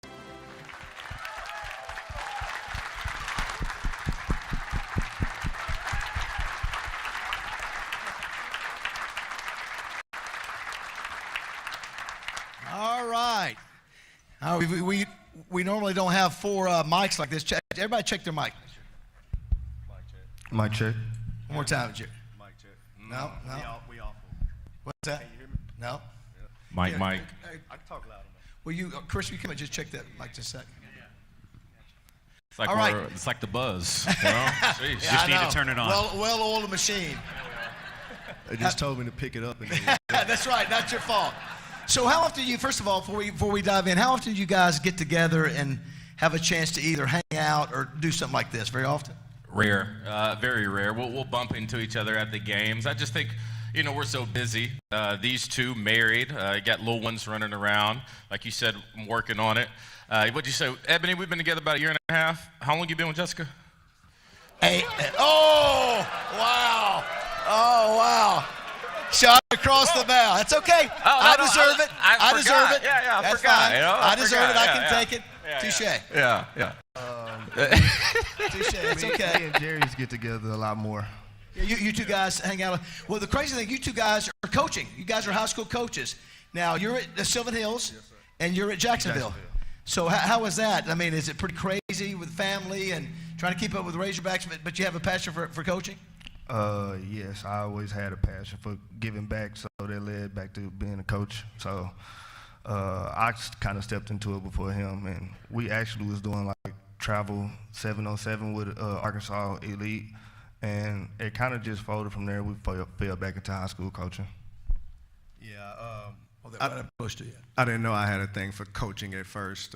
All right. We normally don't have four mics like this. Check Everybody check their mic. Mic check. One more time, Jerry. Mic check. No. We awful. What's that? Can you hear me? No. Mike. I can talk loud enough. Well, Chris, you come and just check that mic just a second. It's like All right. it's like the buzz. You know? Jeez. Yeah, Just I need know. to turn it on. Well-oiled machine. They just told me to pick it up. That's right. Not your fault. So how often do you, first of all, before we dive in, how often do you guys get together and have a chance to either hang out or do something like this? Very often? Rare, very rare. We'll bump into each other at the games. I just think, we're so busy. These two married, got little ones running around. Like you said, I'm working on it. What'd you say, Ebony? We've been together about a year and a half. How long you been with Jessica? Oh, wow. Oh, wow. Shot across the bow. That's okay. I deserve it. I deserve it. Yeah, I That's forgot. fine. I deserve it. I can take it. Touche. Yeah. Touche. It's okay. Me and Jarius get together a lot more. Yeah, you two guys hang out. Well, the crazy thing, you two guys are coaching. You guys are high school coaches. Now, you're at the Sylvan Hills, and you're at Jacksonville. So how is that? I mean, is it pretty crazy with family and trying to keep up with Razorbacks, but you have a passion for coaching? Yes, I always had a passion for giving back, so that led back to being a coach. So I kind of stepped into it before him, and we actually was doing like travel 7-on-7 with Arkansas Elite, and it kind of just folded from there. We fell back into high school coaching. Yeah, I didn't know I had a thing for coaching at first.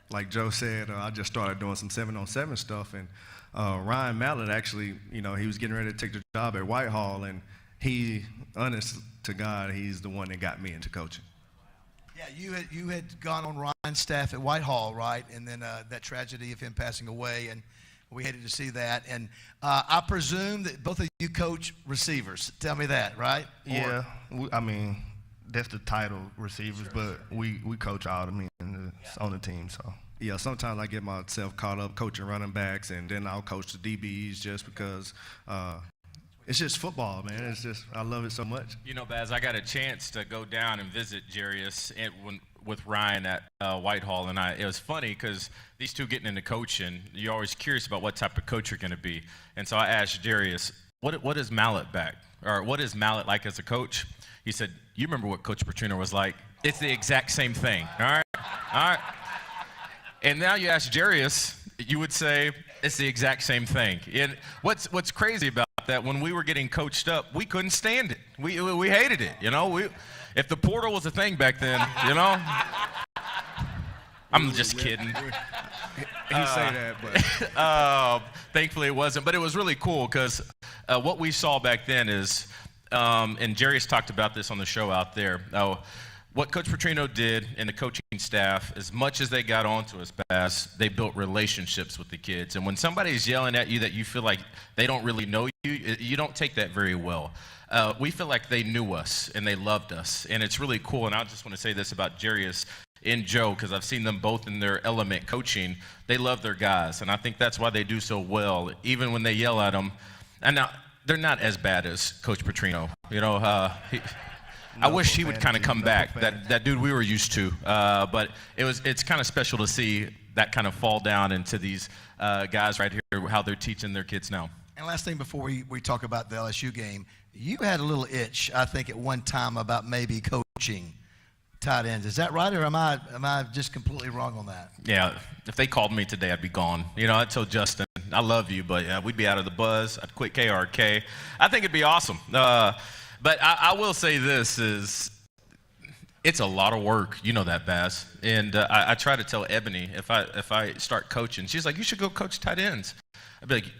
Like Joe said, I just started doing some 7-on-7 stuff, and Ryan Mallett actually, he was getting ready to take the job at Whitehall, and he, honest to God, he's the one that got me into coaching. Yeah, you had gone on Ryan's staff at Whitehall, right? And then that tragedy of him passing away, and we hated to see that. And I presume that both of you coach receivers. Tell me that, right? Yeah, that's the title, receivers, but we coach all the men on the team, so. Yeah, sometimes I get myself caught up coaching running backs, and then I'll coach the DBs just because it's just football, man. It's just, I love it so much. Baz, I got a chance to go down and visit Jarius with Ryan at Whitehall, and it was funny because these two getting into coaching, you're always curious about what type of coach you're going to be. And so I asked Jarius, what is Mallett back? Or what is Mallett like as a coach? He said, you remember what Coach Petrino was like? It's the exact same thing, all right? And now you ask Jarius, you would say it's the exact same thing. And what's crazy about that, when we were getting coached up, we couldn't stand it. We hated it, If the portal was a thing back then, I'm just kidding. You say that, but thankfully it wasn't. But it was really cool because what we saw back then is, and Jarius talked about this on the show out there, what Coach Petrino did and the coaching staff, as much as they got onto us, Bass, they built relationships with the kids. And when somebody's yelling at you that you feel like they don't really know you, you don't take that very well. We feel like they knew us and they loved us. And it's really cool. And I just want to say this about Jarius and Joe, because I've seen them both in their element coaching. They love their guys. And I think that's why they do so well, even when they yell at them. And now, they're not as bad as Coach Petrino. I wish he would kind of come back, that dude we were used to. But it's kind of special to see that kind of fall down into these guys right here, how they're teaching their kids now. And last thing before we talk about the LSU game, you had a little itch, I think, at one time about maybe coaching tight ends. Is that right, or am I just completely wrong on that? Yeah, if they called me today, I'd be gone. I'd tell Justin, I love you, but we'd be out of the buzz. I'd quit KRK. I think it'd be awesome. But I will say this is, it's a lot of work. You know that, Baz. And I try to tell Ebony, if I start coaching, she's like, you should go coach tight ends. I'd be like,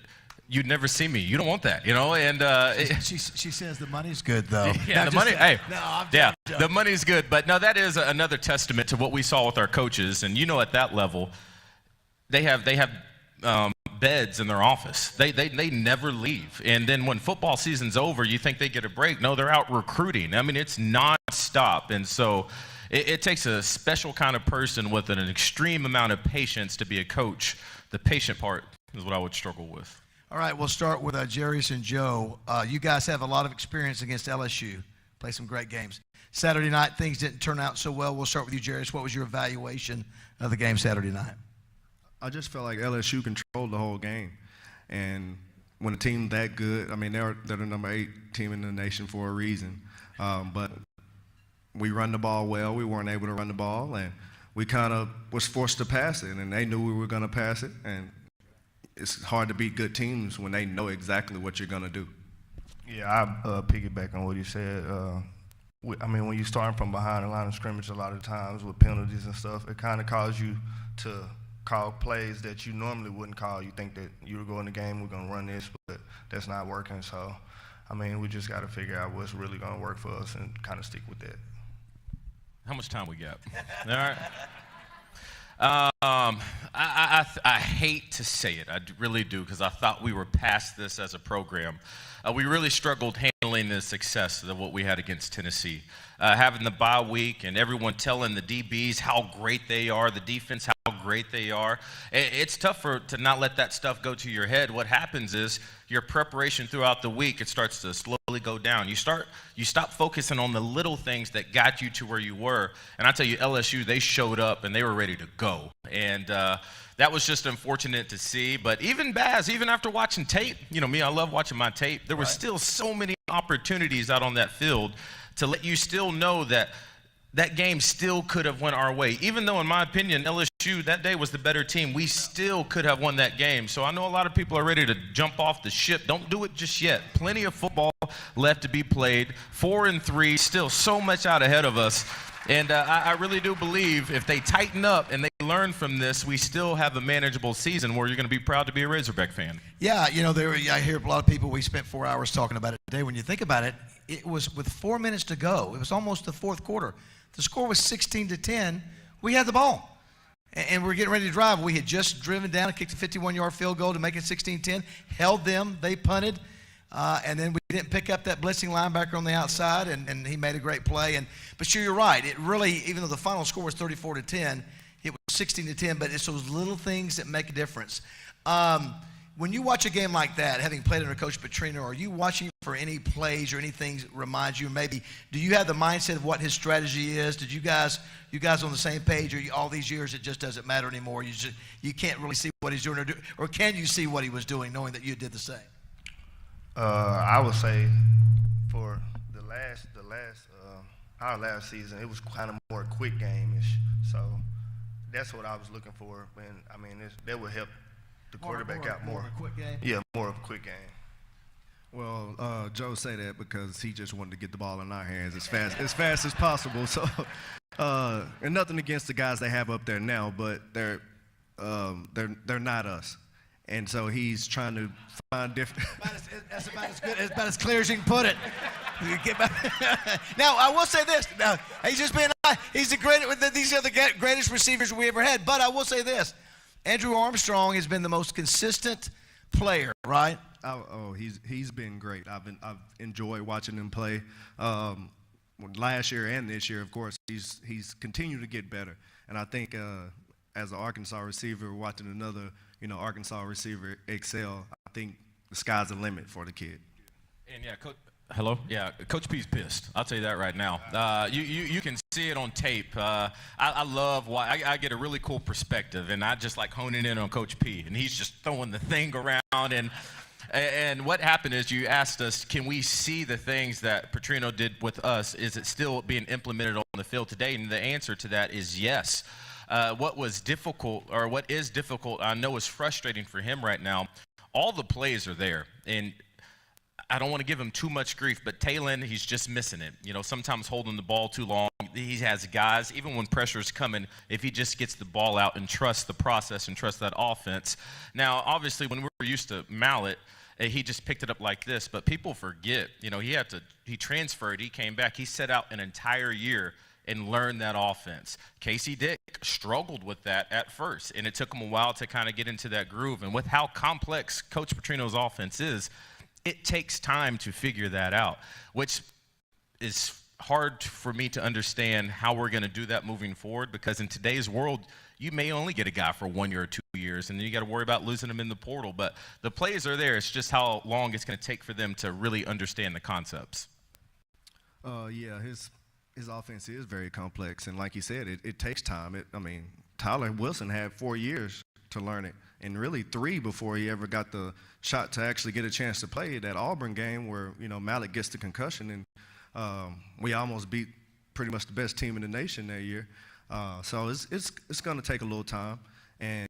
you'd never see me. You don't want that, And she says the money's good, though. Yeah, the money. Hey, no, I'm yeah, joking. the money's good. But no, that is another testament to what we saw with our coaches. And at that level, they have beds in their office. They never leave. And then when football season's over, you think they get a break. No, they're out recruiting. It's nonstop. And so it takes a special kind of person with an extreme amount of patience to be a coach. The patient part is what I would struggle with. All right, we'll start with Jarius and Joe. You guys have a lot of experience against LSU. Play some great games. Saturday night, things didn't turn out so well. We'll start with you, Jarius. What was your evaluation of the game Saturday night? I just felt like LSU controlled the whole game. And when a team that good, I mean, they're the number 8 team in the nation for a reason. But we run the ball well. We weren't able to run the ball, and we kind of was forced to pass it, and they knew we were going to pass it. And it's hard to beat good teams when they know exactly what you're going to do. Yeah, I piggyback on what he said. I mean, when you're starting from behind the line of scrimmage a lot of times with penalties and stuff, it kind of causes you to call plays that you normally wouldn't call. You think that you were going the game, we're going to run this, but that's not working. So, I mean, we just got to figure out what's really going to work for us and kind of stick with that. How much time we got? All right. I hate to say it, I really do, because I thought we were past this as a program. We really struggled handling the success of what we had against Tennessee. Having the bye week and everyone telling the DBs how great they are, the defense how great they are. It's tough to not let that stuff go to your head. What happens is your preparation throughout the week, it starts to slowly go down. You stop focusing on the little things that got you to where you were. And I tell you, LSU, they showed up and they were ready to go. And that was just unfortunate to see. But even Baz, even after watching tape, you know me, I love watching my tape. There were still so many opportunities out on that field to let you still know that that game still could have went our way. Even though, in my opinion, LSU that day was the better team, we still could have won that game. So I know a lot of people are ready to jump off the ship. Don't do it just yet. Plenty of football left to be played. 4-3, still so much out ahead of us. And I really do believe if they tighten up and they learn from this, we still have a manageable season where you're going to be proud to be a Razorback fan. Yeah, you know, I hear a lot of people, we spent 4 hours talking about it today. When you think about it, it was with 4 minutes to go. It was almost the fourth quarter. The score was 16-10. We had the ball. And we were getting ready to drive. We had just driven down and kicked a 51-yard field goal to make it 16-10, held them, they punted. And then we didn't pick up that blitzing linebacker on the outside, and he made a great play. But sure, you're right. It really, even though the final score was 34-10, it was 16-10, but it's those little things that make a difference. When you watch a game like that, having played under Coach Petrino, are you watching for any plays or anything that reminds you, maybe, do you have the mindset of what his strategy is? Did you guys on the same page, or all these years it just doesn't matter anymore? You can't really see what he's doing, or can you see what he was doing knowing that you did the same? I would say for our last season, it was kind of more quick game-ish. So that's what I was looking for. And I mean, that would help the quarterback out more. More of a quick game? Yeah, more of a quick game. Well, Joe say that because he just wanted to get the ball in our hands as fast as possible. So, and nothing against the guys they have up there now, but they're not us. And so he's trying to find different. That's about as good, about as clear as you can put it. Now, I will say this. Now, he's just being. He's the greatest. These are the greatest receivers we ever had. But I will say this: Andrew Armstrong has been the most consistent player, right? He's been great. I've enjoyed watching him play. Last year and this year, of course, he's continued to get better. And I think as an Arkansas receiver, watching another Arkansas receiver excel, I think the sky's the limit for the kid. And yeah, hello? Yeah, Coach P's pissed. I'll tell you that right now. You can see it on tape. I love why I get a really cool perspective, and I just like honing in on Coach P. And he's just throwing the thing around. And what happened is you asked us, can we see the things that Petrino did with us? Is it still being implemented on the field today? And the answer to that is yes. What was difficult, or what is difficult, I know is frustrating for him right now, all the plays are there. And I don't want to give him too much grief, but Taylon, he's just missing it. Sometimes holding the ball too long. He has guys, even when pressure's coming, if he just gets the ball out and trusts the process and trusts that offense. Now, obviously, when we were used to Mallet, he just picked it up like this, but people forget, he transferred, he came back, he set out an entire year and learned that offense. Casey Dick struggled with that at first, and it took him a while to kind of get into that groove. And with how complex Coach Petrino's offense is, it takes time to figure that out, which is hard for me to understand how we're going to do that moving forward, because in today's world, you may only get a guy for 1 year or 2 years, and then you got to worry about losing him in the portal. But the plays are there. It's just how long it's going to take for them to really understand the concepts. Yeah, his offense is very complex, and like you said, it takes time. Tyler Wilson had 4 years to learn it, and really 3 before he ever got the shot to actually get a chance to play that Auburn game where, you know, Malik gets the concussion, and we almost beat pretty much the best team in the nation that year. So it's going to take a little time, and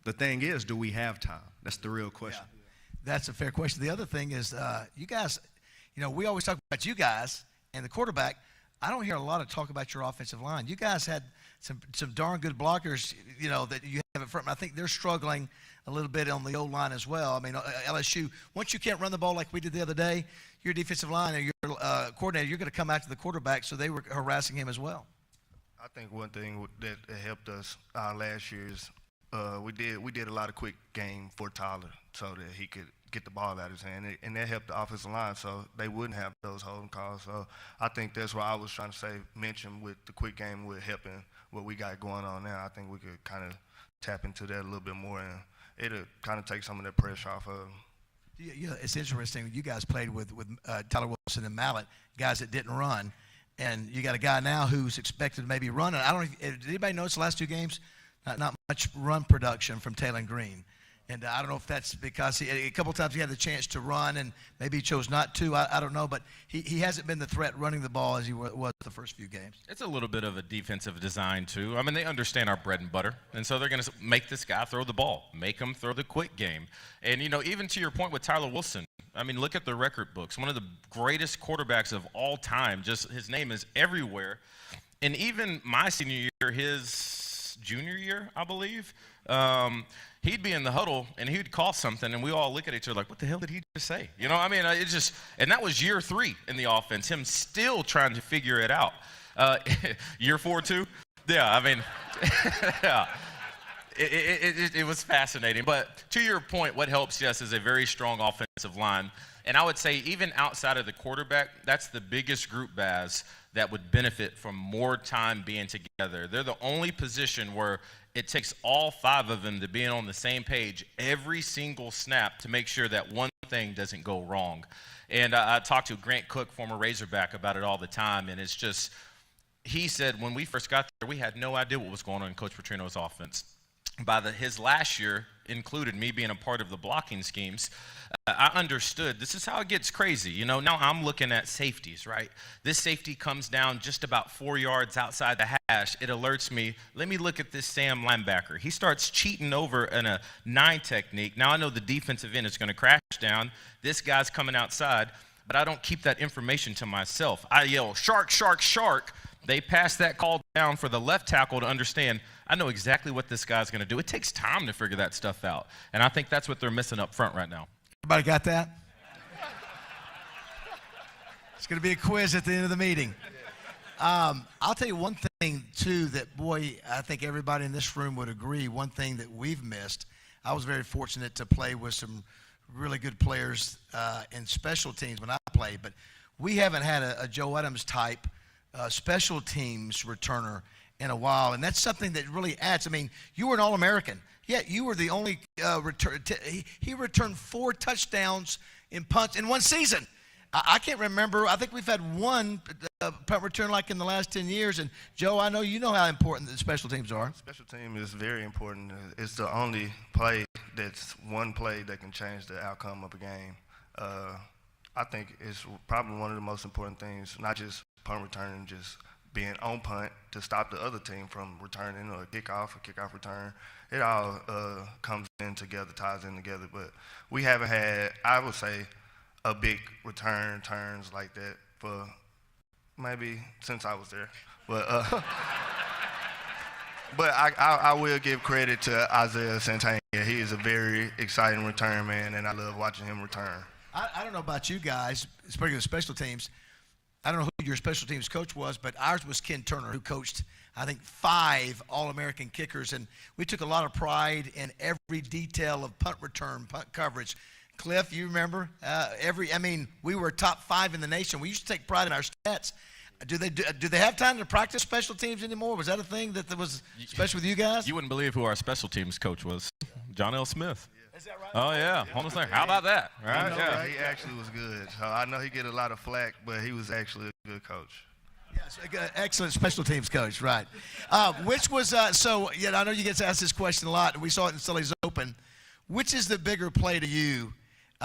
the thing is, do we have time? That's the real question. Yeah. That's a fair question. The other thing is, you guys, you know, we always talk about you guys and the quarterback. I don't hear a lot of talk about your offensive line. You guys had some darn good blockers, you know, that you have in front. I think they're struggling a little bit on the O-line as well. I mean, LSU, once you can't run the ball like we did the other day, your defensive line or your coordinator, you're going to come out to the quarterback, so they were harassing him as well. I think one thing that helped us last year is we did a lot of quick game for Tyler so that he could get the ball out of his hand, and that helped the offensive line so they wouldn't have those holding calls. So I think that's what I was trying to mention with the quick game with helping what we got going on now. I think we could kind of tap into that a little bit more, and it'll kind of take some of that pressure off of them. Yeah, it's interesting. You guys played with Tyler Wilson and Mallett, guys that didn't run, and you got a guy now who's expected to maybe run. And I don't know, did anybody notice the last 2 games? Not much run production from Taylor Green. And I don't know if that's because a couple of times he had the chance to run and maybe he chose not to. I don't know, but he hasn't been the threat running the ball as he was the first few games. It's a little bit of a defensive design, too. I mean, they understand our bread and butter, and so they're going to make this guy throw the ball, make him throw the quick game. And, you know, even to your point with Tyler Wilson, I mean, look at the record books. One of the greatest quarterbacks of all time, just his name is everywhere. And even my senior year, his junior year, I believe, he'd be in the huddle and he'd call something and we all look at each other like, what the hell did he just say? You know, I mean, it just, and that was year 3 in the offense, him still trying to figure it out. Year 4 too? Yeah, I mean, yeah. It was fascinating. But to your point, what helps us is a very strong offensive line. And I would say even outside of the quarterback, that's the biggest group, Baz, that would benefit from more time being together. They're the only position where it takes all 5 of them to be on the same page every single snap to make sure that one thing doesn't go wrong. And I talked to Grant Cook, former Razorback, about it all the time. And it's just, he said when we first got there, we had no idea what was going on in Coach Petrino's offense. By his last year, included me being a part of the blocking schemes, I understood this is how it gets crazy. You know, now I'm looking at safeties, right? This safety comes down just about 4 yards outside the hash. It alerts me, let me look at this Sam linebacker. He starts cheating over in a 9 technique. Now I know the defensive end is going to crash down. This guy's coming outside, but I don't keep that information to myself. I yell, shark, shark, shark. They pass that call down for the left tackle to understand, I know exactly what this guy's going to do. It takes time to figure that stuff out. And I think that's what they're missing up front right now. Everybody got that? It's going to be a quiz at the end of the meeting. I'll tell you one thing, too, that, boy, I think everybody in this room would agree, one thing that we've missed. I was very fortunate to play with some really good players in special teams when I played, but we haven't had a Joe Adams type special teams returner in a while, and that's something that really adds. I mean, you were an All-American. Yeah, you were the only return. He returned 4 touchdowns in punts in one season. I can't remember. I think we've had one punt return like in the last 10 years. And, Joe, I know you know how important the special teams are. Special team is very important. It's the only play that's one play that can change the outcome of a game. I think it's probably one of the most important things, not just punt return, just being on punt to stop the other team from returning or kickoff return. It all comes in together, ties in together. But we haven't had, I would say, a big turns like that for maybe since I was there. But but I will give credit to Isaiah Santana. He is a very exciting return man, and I love watching him return. I don't know about you guys, speaking of special teams, I don't know who your special teams coach was, but ours was Ken Turner, who coached, I think, 5 All-American kickers. And we took a lot of pride in every detail of punt return, punt coverage. Cliff, you remember? We were top 5 in the nation. We used to take pride in our stats. Do they have time to practice special teams anymore? Was that a thing that was special with you guys? You wouldn't believe who our special teams coach was. John L. Smith. Is that right? Oh, yeah. Almost like, how about that? Right? Yeah. He actually was good. So I know he get a lot of flack, but he was actually a good coach. Yes, excellent special teams coach, right. Which was, I know you get asked this question a lot, and we saw it in Sully's Open. Which is the bigger play to you?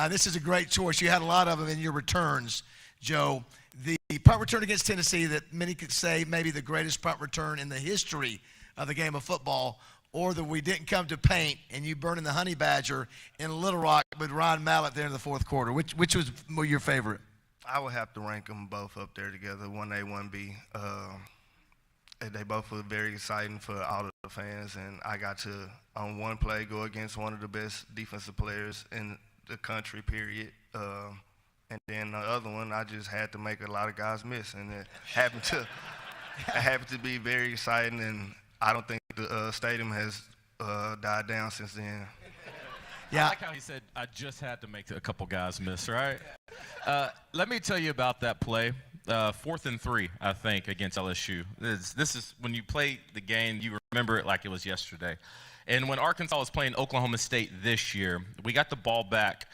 This is a great choice. You had a lot of them in your returns, Joe. The punt return against Tennessee that many could say maybe the greatest punt return in the history of the game of football, or that we didn't come to paint and you burning the Honey Badger in Little Rock with Ron Mallett there in the fourth quarter. Which was your favorite? I would have to rank them both up there together, 1A, 1B. They both were very exciting for all of the fans, and I got to, on one play, go against one of the best defensive players in the country, period. And then the other one, I just had to make a lot of guys miss, and it happened to be very exciting, and I don't think the stadium has died down since then. Yeah. I like how he said, I just had to make a couple guys miss, right? Let me tell you about that play. 4th and 3, I think, against LSU. This is when you play the game, you remember it like it was yesterday. And when Arkansas was playing Oklahoma State this year, we got the ball back,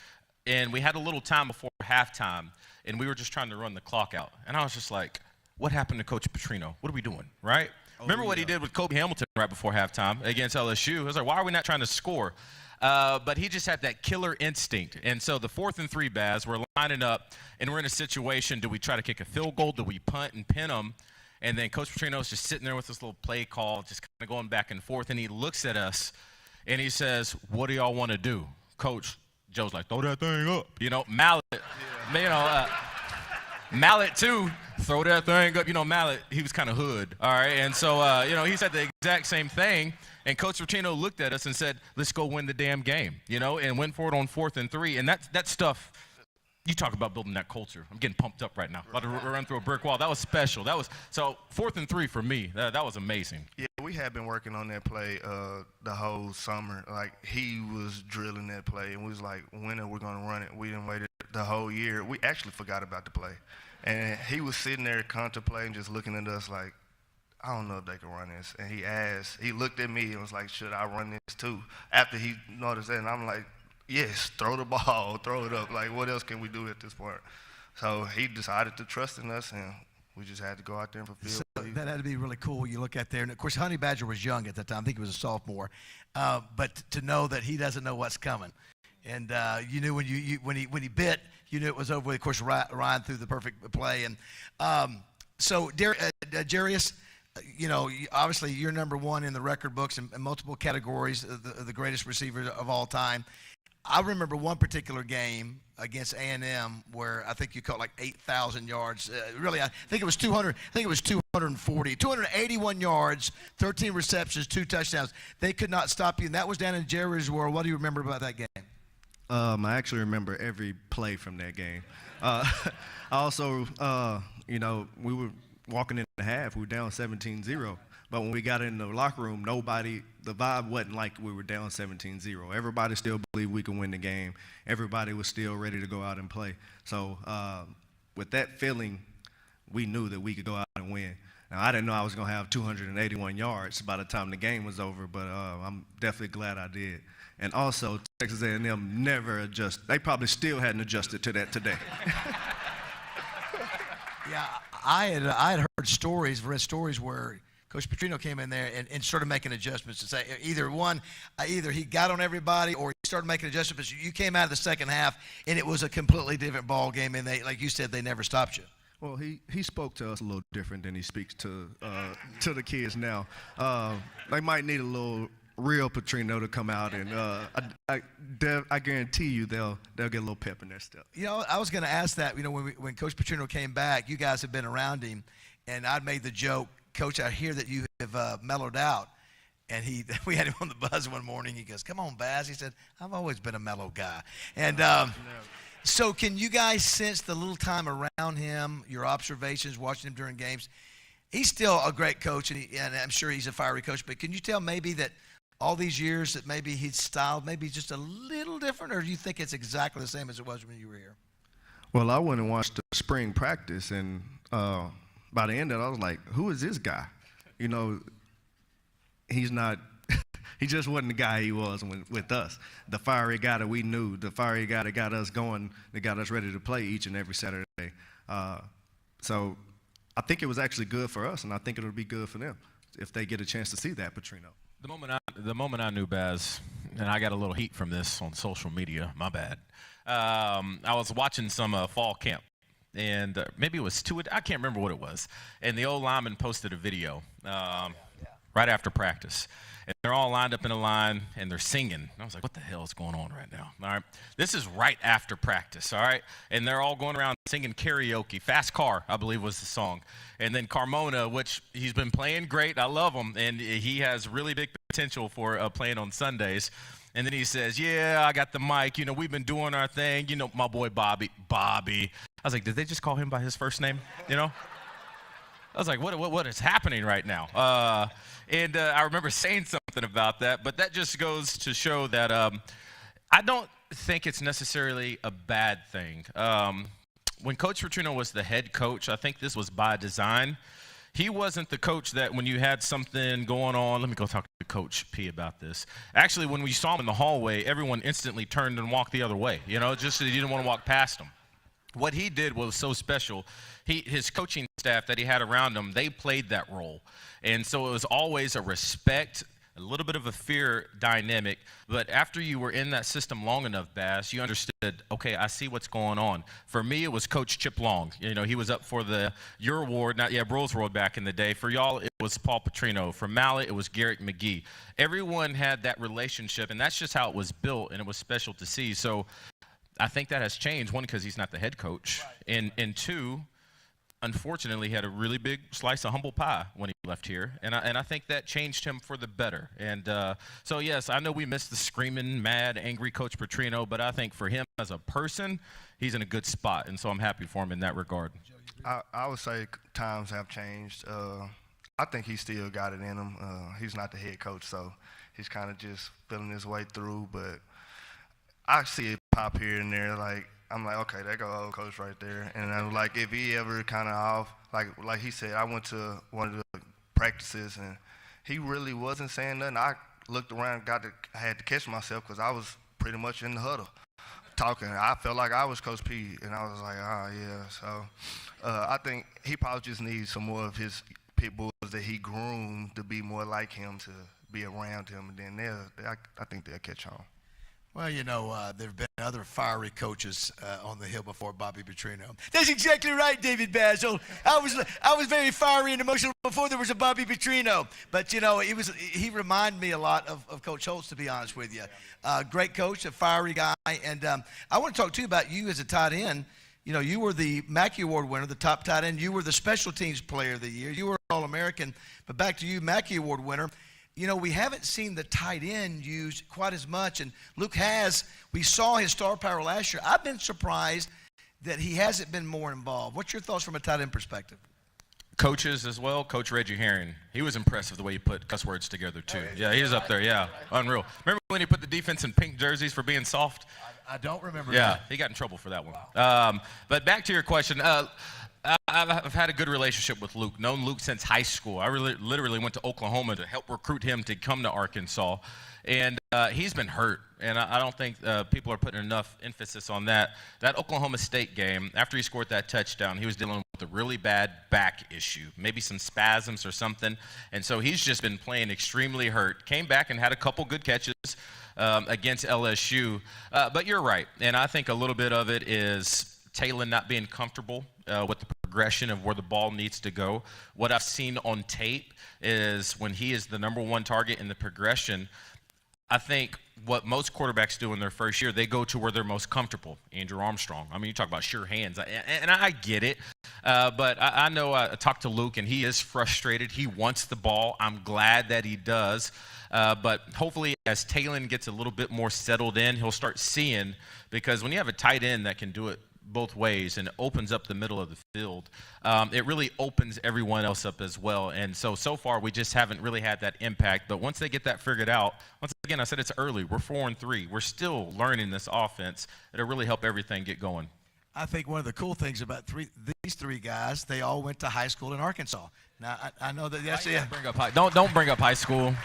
and we had a little time before halftime, and we were just trying to run the clock out. And I was just like, what happened to Coach Petrino? What are we doing, right? Remember what he did with Kobe Hamilton right before halftime against LSU? I was like, why are we not trying to score? But he just had that killer instinct. And so the 4th and 3, Baz, we're lining up, and we're in a situation, do we try to kick a field goal? Do we punt and pin them? And then Coach Petrino's just sitting there with this little play call, just kind of going back and forth, and he looks at us, and he says, what do y'all want to do? Coach, Joe's like, throw that thing up. Mallett, Mallett, too, throw that thing up. Mallett, he was kind of hood, all right? And so, he said the exact same thing. And Coach Petrino looked at us and said, let's go win the damn game, and went for it on 4th and 3. And that stuff, you talk about building that culture. I'm getting pumped up right now. About to run through a brick wall. That was special. So 4th and 3 for me, that was amazing. Yeah, we had been working on that play the whole summer. Like, he was drilling that play, and we was like, when are we going to run it? We didn't wait the whole year. We actually forgot about the play. And he was sitting there contemplating, just looking at us like, I don't know if they can run this. And he looked at me and was like, should I run this too? After he noticed that, and I'm like, yes, throw the ball, throw it up. Like, what else can we do at this point? So he decided to trust in us, and we just had to go out there and fulfill. So that had to be really cool. You look out there, and of course, Honey Badger was young at the time. I think he was a sophomore. But to know that he doesn't know what's coming. And you knew when he bit, you knew it was over with. Of course, Ryan threw the perfect play. And so, Jarius, obviously you're number one in the record books in multiple categories, the greatest receiver of all time. I remember one particular game against A&M where I think you caught like 8,000 yards. Really, I think it was 200. I think it was 240, 281 yards, 13 receptions, 2 touchdowns. They could not stop you, and that was down in Jerry's World. What do you remember about that game? I actually remember every play from that game. I also, we were walking in the half. We were down 17-0. But when we got in the locker room, the vibe wasn't like we were down 17-0. Everybody still believed we could win the game. Everybody was still ready to go out and play. So with that feeling, we knew that we could go out and win. Now, I didn't know I was going to have 281 yards by the time the game was over, but I'm definitely glad I did. And also, Texas A&M never adjusted. They probably still hadn't adjusted to that today. Yeah, I had heard stories where Coach Petrino came in there and started making adjustments to say either he got on everybody or he started making adjustments. You came out of the second half, and it was a completely different ball game, and they, like you said, they never stopped you. Well, he spoke to us a little different than he speaks to the kids now. They might need a little real Petrino to come out, and I guarantee you they'll get a little pep in their step. I was going to ask that. When Coach Petrino came back, you guys have been around him, and I'd made the joke, Coach, I hear that you have mellowed out. And we had him on the buzz one morning. He goes, "Come on, Baz." He said, "I've always been a mellow guy." And so can you guys sense the little time around him, your observations, watching him during games? He's still a great coach, and I'm sure he's a fiery coach. But can you tell maybe that all these years that maybe he's styled maybe just a little different, or do you think it's exactly the same as it was when you were here? Well, I went and watched the spring practice, and by the end of it, I was like, who is this guy? He's not – he just wasn't the guy he was with us. The fiery guy that we knew, the fiery guy that got us going, that got us ready to play each and every Saturday. So I think it was actually good for us, and I think it'll be good for them if they get a chance to see that Petrino. The moment I knew Baz, and I got a little heat from this on social media, my bad. I was watching some fall camp, and maybe it was I can't remember what it was. And the old lineman posted a video right after practice. And they're all lined up in a line, and they're singing. And I was like, what the hell is going on right now? All right. This is right after practice, all right? And they're all going around singing karaoke. Fast Car, I believe, was the song. And then Carmona, which he's been playing great. I love him. And he has really big potential for playing on Sundays. And then he says, yeah, I got the mic. You know, we've been doing our thing. You know, my boy Bobby. I was like, did they just call him by his first name? You know? I was like, what is happening right now? And I remember saying something about that, but that just goes to show that I don't think it's necessarily a bad thing. When Coach Petrino was the head coach, I think this was by design. He wasn't the coach that when you had something going on, let me go talk to Coach P about this. Actually, when we saw him in the hallway, everyone instantly turned and walked the other way, you know, just so you didn't want to walk past him. What he did was so special. His coaching staff that he had around him, they played that role. And so it was always a respect, a little bit of a fear dynamic. But after you were in that system long enough, Bass, you understood, okay, I see what's going on. For me, it was Coach Chip Long. You know, he was up for your award, Broyles Award back in the day. For y'all, it was Paul Petrino. For Mallet, it was Garrett McGee. Everyone had that relationship, and that's just how it was built, and it was special to see. So I think that has changed, one, because he's not the head coach, right. And two, unfortunately, he had a really big slice of humble pie when he left here, and I think that changed him for the better. And so, yes, I know we missed the screaming, mad, angry Coach Petrino, but I think for him as a person, he's in a good spot, and so I'm happy for him in that regard. I would say times have changed. I think he still got it in him. He's not the head coach, so he's kind of just feeling his way through, but I see it pop here and there. Like, I'm like, okay, there go old coach right there. And I'm like, if he ever kind of off, like he said, I went to one of the practices and he really wasn't saying nothing. I looked around, I had to catch myself because I was pretty much in the huddle talking. I felt like I was Coach P, and I was like, oh yeah. So I think he probably just needs some more of his pit bulls that he groomed to be more like him, to be around him, and then I think they'll catch on. Well, you know, there have been other fiery coaches on the Hill before Bobby Petrino. That's exactly right, David Basil. I was very fiery and emotional before there was a Bobby Petrino. But, you know, he reminded me a lot of Coach Holtz, to be honest with you. Great coach, a fiery guy. And I want to talk to you about you as a tight end. You know, you were the Mackey Award winner, the top tight end. You were the Special Teams Player of the Year. You were All-American. But back to you, Mackey Award winner. You know, we haven't seen the tight end used quite as much, and Luke has. We saw his star power last year. I've been surprised that he hasn't been more involved. What's your thoughts from a tight end perspective? Coaches as well. Coach Reggie Herring, he was impressive the way he put cuss words together too. Yeah, he was up there. Yeah, unreal. Remember when he put the defense in pink jerseys for being soft? I don't remember. Yeah, that. He got in trouble for that one. But back to your question. I've had a good relationship with Luke, known Luke since high school. I literally went to Oklahoma to help recruit him to come to Arkansas. And he's been hurt, and I don't think people are putting enough emphasis on that. That Oklahoma State game, after he scored that touchdown, he was dealing with a really bad back issue, maybe some spasms or something. And so he's just been playing extremely hurt. Came back and had a couple good catches against LSU. But you're right, and I think a little bit of it is Taylor not being comfortable with the progression of where the ball needs to go. What I've seen on tape is when he is the number one target in the progression, I think what most quarterbacks do in their first year, they go to where they're most comfortable. Andrew Armstrong. I mean, you talk about sure hands, and I get it. But I know I talked to Luke, and he is frustrated. He wants the ball. I'm glad that he does. But hopefully as Taylor gets a little bit more settled in, he'll start seeing, because when you have a tight end that can do it both ways and it opens up the middle of the field, it really opens everyone else up as well. And so far we just haven't really had that impact. But once they get that figured out, once again, I said it's early. We're 4-3. We're still learning this offense. It'll really help everything get going. I think one of the cool things about these three guys, they all went to high school in Arkansas. Now, I know that that's it. Don't bring up high school.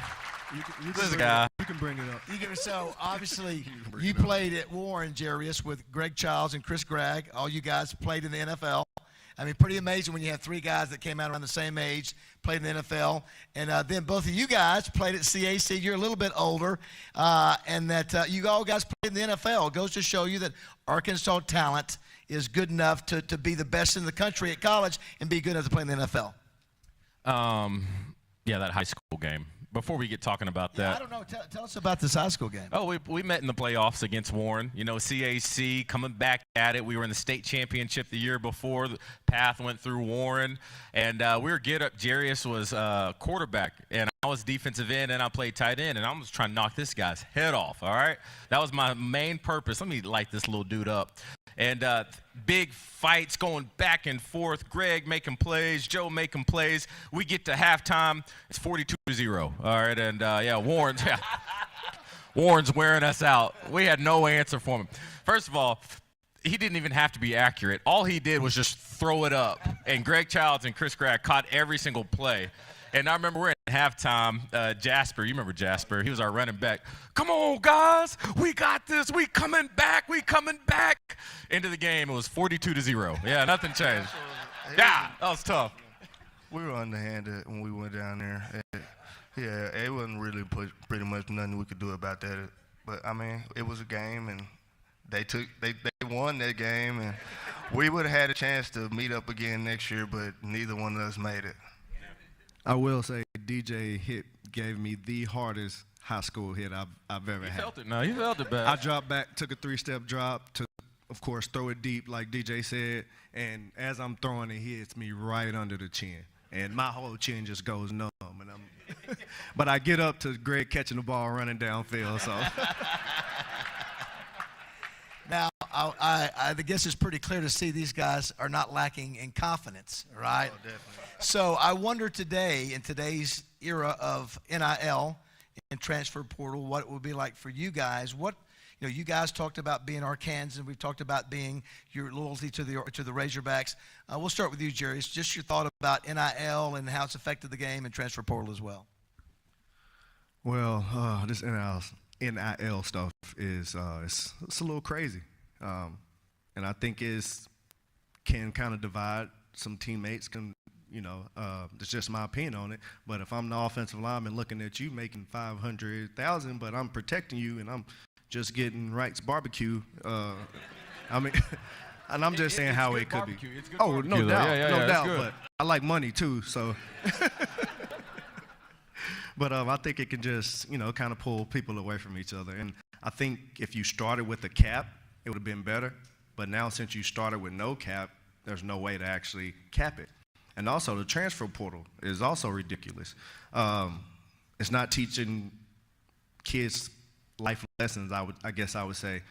You can bring it up. So, obviously, you played at Warren, Jarius, with Greg Childs and Chris Gregg. All you guys played in the NFL. I mean, pretty amazing when you have three guys that came out around the same age, played in the NFL, and then both of you guys played at CAC. You're a little bit older, and that you all guys played in the NFL. It goes to show you that Arkansas talent is good enough to be the best in the country at college and be good enough to play in the NFL. Yeah, that high school game. Before we get talking about that. I don't know. Tell us about this high school game. Oh, we met in the playoffs against Warren. You know, CAC coming back at it. We were in the state championship the year before. The path went through Warren. And we were get up. Jarius was quarterback, and I was defensive end, and I played tight end. And I was trying to knock this guy's head off, all right? That was my main purpose. Let me light this little dude up. And big fights going back and forth. Greg making plays, Joe making plays. We get to halftime. It's 42-0. All right, and Warren's wearing us out. We had no answer for him. First of all, he didn't even have to be accurate. All he did was just throw it up. And Greg Childs and Chris Gragg caught every single play. And I remember we're at halftime. Jasper, you remember Jasper? He was our running back. Come on, guys. We got this. We coming back. We coming back. Into the game, it was 42-0. Yeah, nothing changed. Yeah, that was tough. We were underhanded when we went down there. Yeah, it wasn't really pretty much nothing we could do about that. But, I mean, it was a game, and they won that game. And we would have had a chance to meet up again next year, but neither one of us made it. I will say DJ gave me the hardest high school hit I've ever had. You felt it now. You felt it bad. I dropped back, took a 3-step drop to, of course, throw it deep like DJ said, and as I'm throwing it, he hits me right under the chin. And my whole chin just goes numb. And but I get up to Greg catching the ball running downfield. So. Now, I guess it's pretty clear to see these guys are not lacking in confidence, right? Oh, definitely. So I wonder today, in today's era of NIL and transfer portal, what it would be like for you guys. You guys talked about being Arkansans. We've talked about being your loyalty to the Razorbacks. We'll start with you, Jarius. Just your thought about NIL and how it's affected the game and transfer portal as well. Well, this NIL stuff is it's a little crazy, and I think can kind of divide some teammates. It's just my opinion on it. But if I'm the offensive lineman looking at you making $500,000, but I'm protecting you and I'm just getting Wright's barbecue, I mean, and I'm just saying how it could be. Oh, no doubt, no doubt. But I like money too, so. But I think it can just, kind of pull people away from each other. And I think if you started with a cap, it would have been better. But now since you started with no cap, there's no way to actually cap it. And also the transfer portal is also ridiculous. It's not teaching kids life lessons, I guess I would say.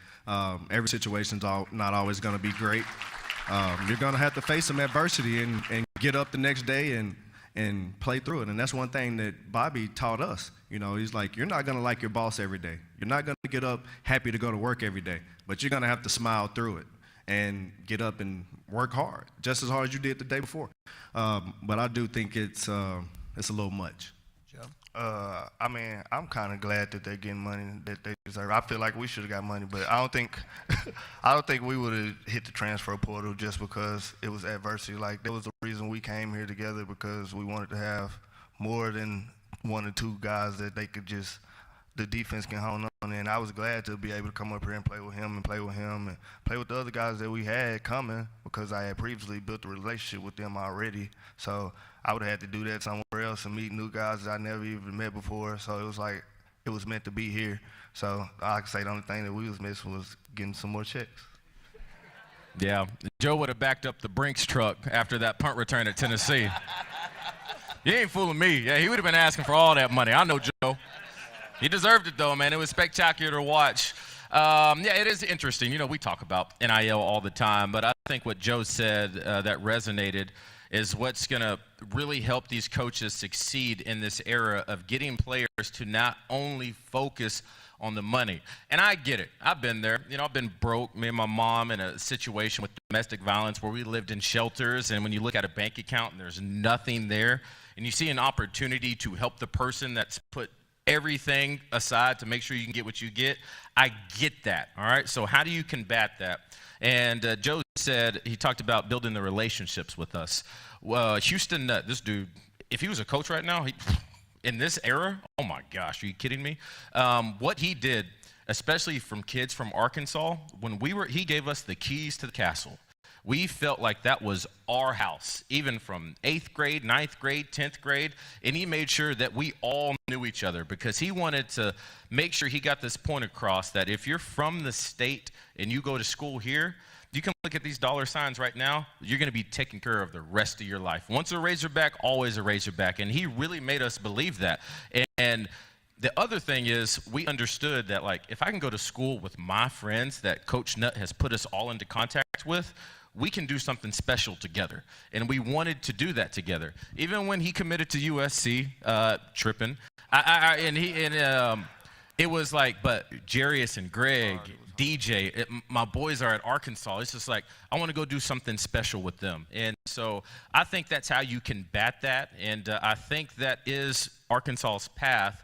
Every situation's not always going to be great. You're going to have to face some adversity and get up the next day and play through it. And that's one thing that Bobby taught us. He's like, you're not going to like your boss every day. You're not going to get up happy to go to work every day, but you're going to have to smile through it and get up and work hard, just as hard as you did the day before. But I do think it's a little much. Joe? I mean, I'm kind of glad that they're getting money that they deserve. I feel like we should have got money, but I don't think we would have hit the transfer portal just because it was adversity. Like, there was a reason we came here together, because we wanted to have more than one or two guys that the defense can hone on. And I was glad to be able to come up here and play with him and play with the other guys that we had coming, because I had previously built a relationship with them already. So I would have had to do that somewhere else and meet new guys that I never even met before. So it was like it was meant to be here. So I could say the only thing that we was missing was getting some more checks. Yeah, Joe would have backed up the Brinks truck after that punt return at Tennessee. You ain't fooling me. Yeah, he would have been asking for all that money. I know Joe. He deserved it, though, man. It was spectacular to watch. Yeah, it is interesting. We talk about NIL all the time, but I think what Joe said that resonated is what's going to really help these coaches succeed in this era of getting players to not only focus on the money. And I get it. I've been there. I've been broke, me and my mom, in a situation with domestic violence where we lived in shelters, and when you look at a bank account and there's nothing there, and you see an opportunity to help the person that's put everything aside to make sure you can get what you get, I get that, all right? So how do you combat that? And Joe said, he talked about building the relationships with us. Houston Nutt, this dude, if he was a coach right now, in this era, oh my gosh, are you kidding me? What he did, especially from kids from Arkansas, he gave us the keys to the castle. We felt like that was our house, even from 8th grade, 9th grade, 10th grade, and he made sure that we all knew each other because he wanted to make sure he got this point across that if you're from the state and you go to school here, you can look at these dollar signs right now, you're going to be taken care of the rest of your life. Once a Razorback, always a Razorback, and he really made us believe that. And the other thing is we understood that, like, if I can go to school with my friends that Coach Nutt has put us all into contact with, we can do something special together. And we wanted to do that together. Even when he committed to USC, tripping, it was like, but Jarius and Greg, DJ, my boys are at Arkansas. It's just like, I want to go do something special with them. And so I think that's how you combat that. And I think that is Arkansas's path,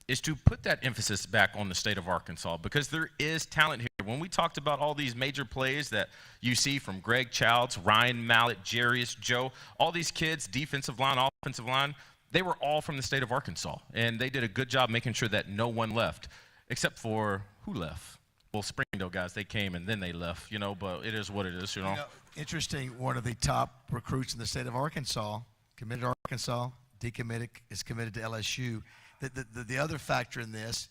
is to put that emphasis back on the state of Arkansas because there is talent here. When we talked about all these major plays that you see from Greg Childs, Ryan Mallett, Jarius, Joe, all these kids, defensive line, offensive line, they were all from the state of Arkansas. And they did a good job making sure that no one left, except for who left? Well, Springdale guys, they came and then they left, but it is what it is, Interesting, one of the top recruits in the state of Arkansas, committed to Arkansas, decommitted, is committed to LSU. The other factor in this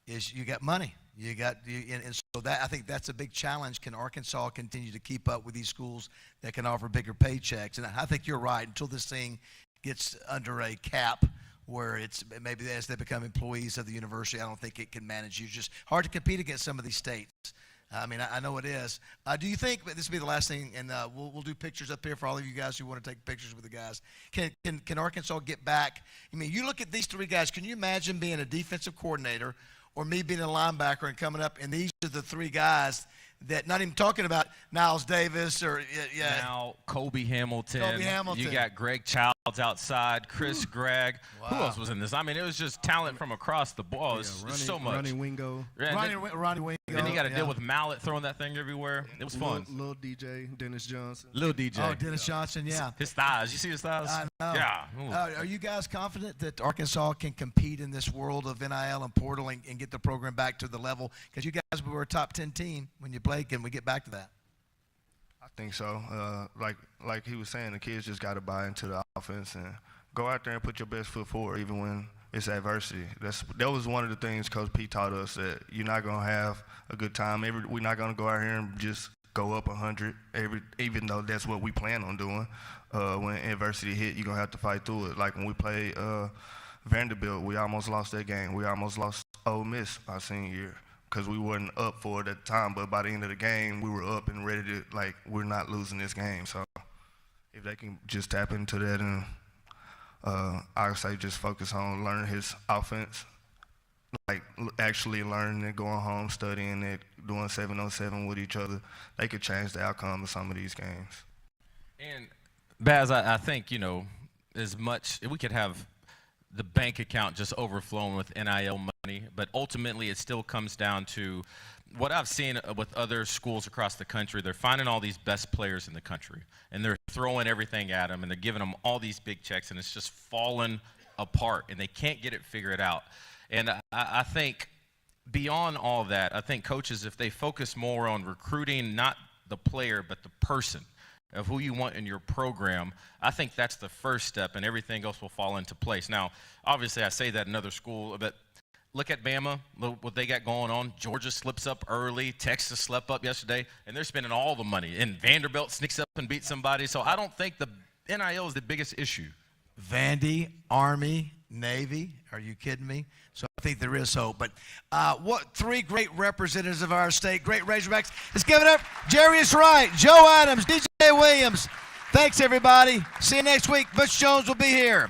is you got money. And so that, I think that's a big challenge. Can Arkansas continue to keep up with these schools that can offer bigger paychecks? And I think you're right. Until this thing gets under a cap where it's maybe as they become employees of the university, I don't think it can manage. It's just hard to compete against some of these states. I mean, I know it is. Do you think, but this will be the last thing, and we'll do pictures up here for all of you guys who want to take pictures with the guys. Can Arkansas get back? I mean, you look at these three guys. Can you imagine being a defensive coordinator or me being a linebacker and coming up, and these are the three guys that, not even talking about Niles Davis or now Kobe Hamilton. You got Greg Childs outside, Chris Gregg. Wow. Who else was in this? I mean, it was just talent from across the ball. It's so much. Ronnie Wingo. Ronnie Wingo. Then you got to deal with Mallet throwing that thing everywhere. It was fun. Little DJ, Dennis Johnson. Little DJ. Oh, Dennis Johnson, yeah. His thighs. You see his thighs? I know. Yeah. Are you guys confident that Arkansas can compete in this world of NIL and portal and get the program back to the level? Because you guys were a top 10 team when you played. Can we get back to that? I think so. Like he was saying, the kids just got to buy into the offense and go out there and put your best foot forward, even when it's adversity. That was one of the things Coach P taught us, that you're not going to have a good time. We're not going to go out here and just go up 100, even though that's what we plan on doing. When adversity hit, you're going to have to fight through it. Like when we played Vanderbilt, we almost lost that game. We almost lost Ole Miss our senior year because we weren't up for it at the time. But by the end of the game, we were up and ready to, like, we're not losing this game. So if they can just tap into that and I would say just focus on learning his offense, like actually learning it, going home, studying it, doing 7-on-7 with each other, they could change the outcome of some of these games. And Baz, I think, as much, we could have the bank account just overflowing with NIL money, but ultimately it still comes down to what I've seen with other schools across the country. They're finding all these best players in the country, and they're throwing everything at them, and they're giving them all these big checks, and it's just falling apart, and they can't get it figured out. And I think beyond all that, I think coaches, if they focus more on recruiting not the player but the person of who you want in your program, I think that's the first step, and everything else will fall into place. Now, obviously, I say that in other schools, but look at Bama, look what they got going on. Georgia slips up early. Texas slept up yesterday, and they're spending all the money. And Vanderbilt sneaks up and beats somebody. So I don't think the NIL is the biggest issue. Vandy, Army, Navy. Are you kidding me? So I think there is hope. But what three great representatives of our state, great Razorbacks. Let's give it up. Jarius Wright, Joe Adams, DJ Williams. Thanks, everybody. See you next week. Butch Jones will be here.